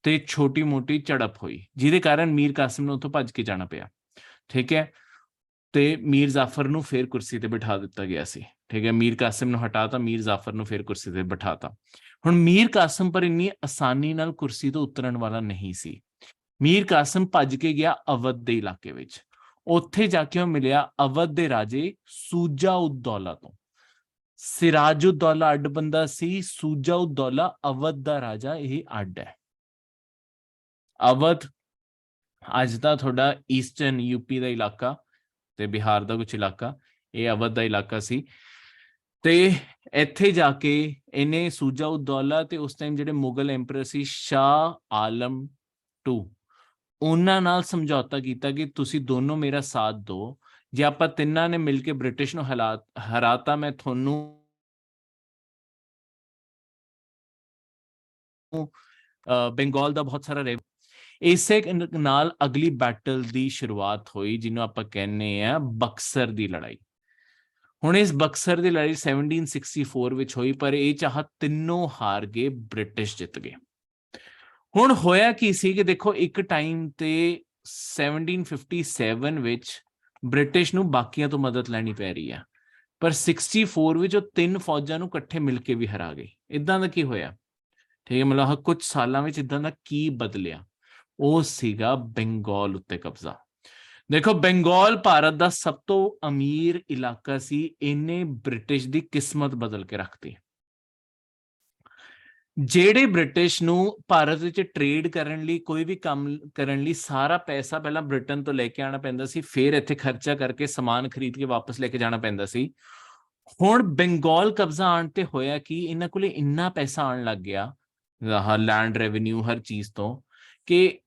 [SPEAKER 1] ਤੇ ਛੋਟੀ ਮੋਟੀ ਝੜਪ ਹੋਈ, ਜਿਹਦੇ ਕਾਰਨ ਮੀਰ ਕਾਸਿਮ ਨੂੰ ਉੱਥੋਂ ਭੱਜ ਕੇ ਜਾਣਾ ਪਿਆ। ਠੀਕ ਹੈ, ਤੇ ਮੀਰ ਜ਼ਾਫਰ ਨੂੰ ਫੇਰ ਕੁਰਸੀ ਤੇ ਬਿਠਾ ਦਿੱਤਾ ਗਿਆ ਸੀ। ਠੀਕ ਹੈ, ਮੀਰ ਕਾਸਿਮ ਨੂੰ ਹਟਾਤਾ, ਮੀਰ ਜ਼ਾਫਰ ਨੂੰ ਫੇਰ ਕੁਰਸੀ ਤੇ ਬਿਠਾਤਾ। ਹੁਣ ਮੀਰ ਕਾਸਿਮ ਪਰ ਇੰਨੀ ਆਸਾਨੀ ਨਾਲ ਕੁਰਸੀ ਤੋਂ ਉਤਰਨ ਵਾਲਾ ਨਹੀਂ ਸੀ। ਮੀਰ ਕਾਸਿਮ ਭੱਜ ਕੇ ਗਿਆ ਅਵਧ ਦੇ ਇਲਾਕੇ ਵਿੱਚ, ਉੱਥੇ ਜਾ ਕੇ ਉਹ ਮਿਲਿਆ ਅਵਧ ਦੇ ਰਾਜੇ ਸੂਜਾ-ਉਦ-ਦੌਲਾ ਤੋਂ। ਸਿਰਾਜੁद्दौला ਅੱਡ ਬੰਦਾ ਸੀ, ਸੂਜਾ-ਉਦ-ਦੌਲਾ ਅਵਧ ਦਾ ਰਾਜਾ, ਇਹ ਅੱਡ ਹੈ। ਅਵਧ ਅੱਜ ਦਾ ਤੁਹਾਡਾ ਈਸਟਰਨ ਯੂਪੀ ਦਾ ਇਲਾਕਾ ਤੇ ਬਿਹਾਰ ਦਾ ਕੁਝ ਇਲਾਕਾ, ਇਹ ਅਵਧ ਦਾ ਇਲਾਕਾ ਸੀ। ਤੇ ਇੱਥੇ ਜਾ ਕੇ ਇਹਨੇ ਸੂਜਾ-ਉਦ-ਦੌਲਾ ਤੇ ਉਸ ਟਾਈਮ ਜਿਹੜੇ ਮੁਗਲ ਐਮਪਰਰ ਸੀ ਸ਼ਾਹ ਆਲਮ II, ਉਹਨਾਂ ਨਾਲ ਸਮਝੌਤਾ ਕੀਤਾ ਕਿ ਤੁਸੀਂ ਦੋਨੋਂ ਮੇਰਾ ਸਾਥ ਦਿਓ, ਜੇ ਆਪਾਂ ਤਿੰਨਾਂ ਨੇ ਮਿਲ ਕੇ ਬ੍ਰਿਟਿਸ਼ ਨੂੰ ਹਰਾਤਾ, ਮੈਂ ਤੁਹਾਨੂੰ ਬੰਗਾਲ ਦਾ ਬਹੁਤ ਸਾਰਾ ਇਸੇ ਨਾਲ ਅਗਲੀ ਬੈਟਲ ਦੀ ਸ਼ੁਰੂਆਤ ਹੋਈ, ਜਿਹਨੂੰ ਆਪਾਂ ਕਹਿੰਦੇ ਆ ਬਕਸਰ ਦੀ ਲੜਾਈ। ਹੁਣ ਇਸ ਬਕਸਰ ਦੀ ਲੜਾਈ 1764 ਵਿੱਚ ਹੋਈ, ਪਰ ਇਹ ਚਾਹ ਤਿੰਨੋਂ ਹਾਰ ਗਏ, ਬ੍ਰਿਟਿਸ਼ ਜਿੱਤ ਗਏ। ਹੁਣ ਹੋਇਆ ਕੀ ਸੀ ਕਿ ਦੇਖੋ ਇੱਕ ਟਾਈਮ ਤੇ 1757 ਵਿੱਚ ਬ੍ਰਿਟਿਸ਼ ਨੂੰ ਬਾਕੀਆਂ ਤੋਂ ਮਦਦ ਲੈਣੀ ਪੈ ਰਹੀ ਆ, ਪਰ 64 ਵਿੱਚ ਉਹ ਤਿੰਨ ਫੌਜਾਂ ਨੂੰ ਇਕੱਠੇ ਮਿਲ ਕੇ ਵੀ ਹਰਾ ਗਏ। ਇਦਾਂ ਦਾ ਕੀ ਹੋਇਆ? ਠੀਕ ਹੈ, ਮਤਲਬ ਕੁਝ ਸਾਲਾਂ ਵਿੱਚ ਇਦਾਂ ਦਾ ਕੀ ਬਦਲਿਆ? ਉਹ ਸੀਗਾ ਬੰਗਾਲ ਉੱਤੇ ਕਬਜ਼ਾ। ਦੇਖੋ ਬੰਗਾਲ ਭਾਰਤ ਦਾ ਸਭ ਤੋਂ ਅਮੀਰ ਇਲਾਕਾ ਸੀ, ਇਹਨੇ ਬ੍ਰਿਟਿਸ਼ ਦੀ ਕਿਸਮਤ ਬਦਲ ਕੇ ਰੱਖਤੀ। ਜਿਹੜੇ ਬ੍ਰਿਟਿਸ਼ ਨੂੰ ਭਾਰਤ ਵਿੱਚ ਟ੍ਰੇਡ ਕਰਨ ਲਈ, ਕੋਈ ਵੀ ਕੰਮ ਕਰਨ ਲਈ ਸਾਰਾ ਪੈਸਾ ਪਹਿਲਾਂ ਬ੍ਰਿਟਨ ਤੋਂ ਲੈ ਕੇ ਆਉਣਾ ਪੈਂਦਾ ਸੀ, ਫਿਰ ਇੱਥੇ ਖਰਚਾ ਕਰਕੇ ਸਮਾਨ ਖਰੀਦ ਕੇ ਵਾਪਸ ਲੈ ਕੇ ਜਾਣਾ ਪੈਂਦਾ ਸੀ। ਹੁਣ ਬੰਗਾਲ ਕਬਜ਼ਾ ਆਉਣ ਤੇ ਹੋਇਆ ਕਿ ਇਹਨਾਂ ਕੋਲੇ ਇੰਨਾ ਪੈਸਾ ਆਉਣ ਲੱਗ ਗਿਆ, ਲੈਂਡ ਰੈਵਨਿਊ ਹਰ ਚੀਜ਼ ਤੋਂ, ਕਿ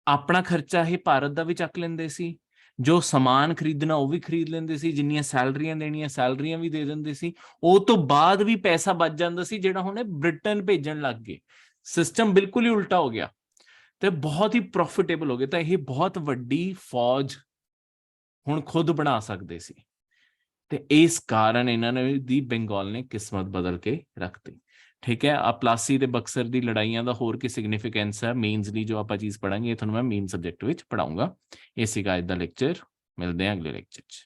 [SPEAKER 1] ਆਪਣਾ ਖਰਚਾ ਇਹ ਭਾਰਤ ਦਾ ਵੀ ਚੱਕ ਲੈਂਦੇ ਸੀ, ਜੋ ਸਮਾਨ ਖਰੀਦਣਾ ਉਹ ਵੀ ਖਰੀਦ ਲੈਂਦੇ ਸੀ, ਜਿੰਨੀਆਂ ਸੈਲਰੀਆਂ ਦੇਣੀਆਂ ਸੈਲਰੀਆਂ ਵੀ ਦੇ ਦਿੰਦੇ ਸੀ। ਉਹ ਤੋਂ ਬਾਅਦ ਵੀ ਪੈਸਾ ਬਚ ਜਾਂਦਾ ਸੀ, ਜਿਹੜਾ ਹੁਣ ਬ੍ਰਿਟਨ ਭੇਜਣ ਲੱਗ ਗਏ। ਸਿਸਟਮ ਬਿਲਕੁਲ ਹੀ ਉਲਟਾ ਹੋ ਗਿਆ ਤੇ ਬਹੁਤ ਹੀ ਪ੍ਰੋਫਿਟੇਬਲ ਹੋ ਗਏ। ਤਾਂ ਇਹ ਬਹੁਤ ਵੱਡੀ ਫੌਜ ਹੁਣ ਖੁਦ ਬਣਾ ਸਕਦੇ ਸੀ, ਤੇ ਇਸ ਕਾਰਨ ਇਹਨਾਂ ਨੇ ਦੀ ਬੰਗਾਲ ਨੇ ਕਿਸਮਤ ਬਦਲ ਕੇ ਰੱਖਤੀ। ਠੀਕ ਹੈ, ਆ ਪਲਾਸੀ ਤੇ ਬਕਸਰ ਦੀ ਲੜਾਈਆਂ ਦਾ ਹੋਰ ਕੀ ਸਿਗਨੀਫਿਕੈਂਸ ਹੈ ਮੇਨਸ ਲਈ, ਜੋ ਆਪਾਂ ਚੀਜ਼ ਪੜਾਂਗੇ ਇਹ ਤੁਹਾਨੂੰ ਮੈਂ ਮੇਨ ਸਬਜੈਕਟ ਵਿੱਚ ਪੜਾਉਂਗਾ। ਇਹ ਸੀਗਾ ਅੱਜ ਦਾ ਲੈਕਚਰ, ਮਿਲਦੇ ਹਾਂ ਅਗਲੇ ਲੈਕਚਰ 'ਚ।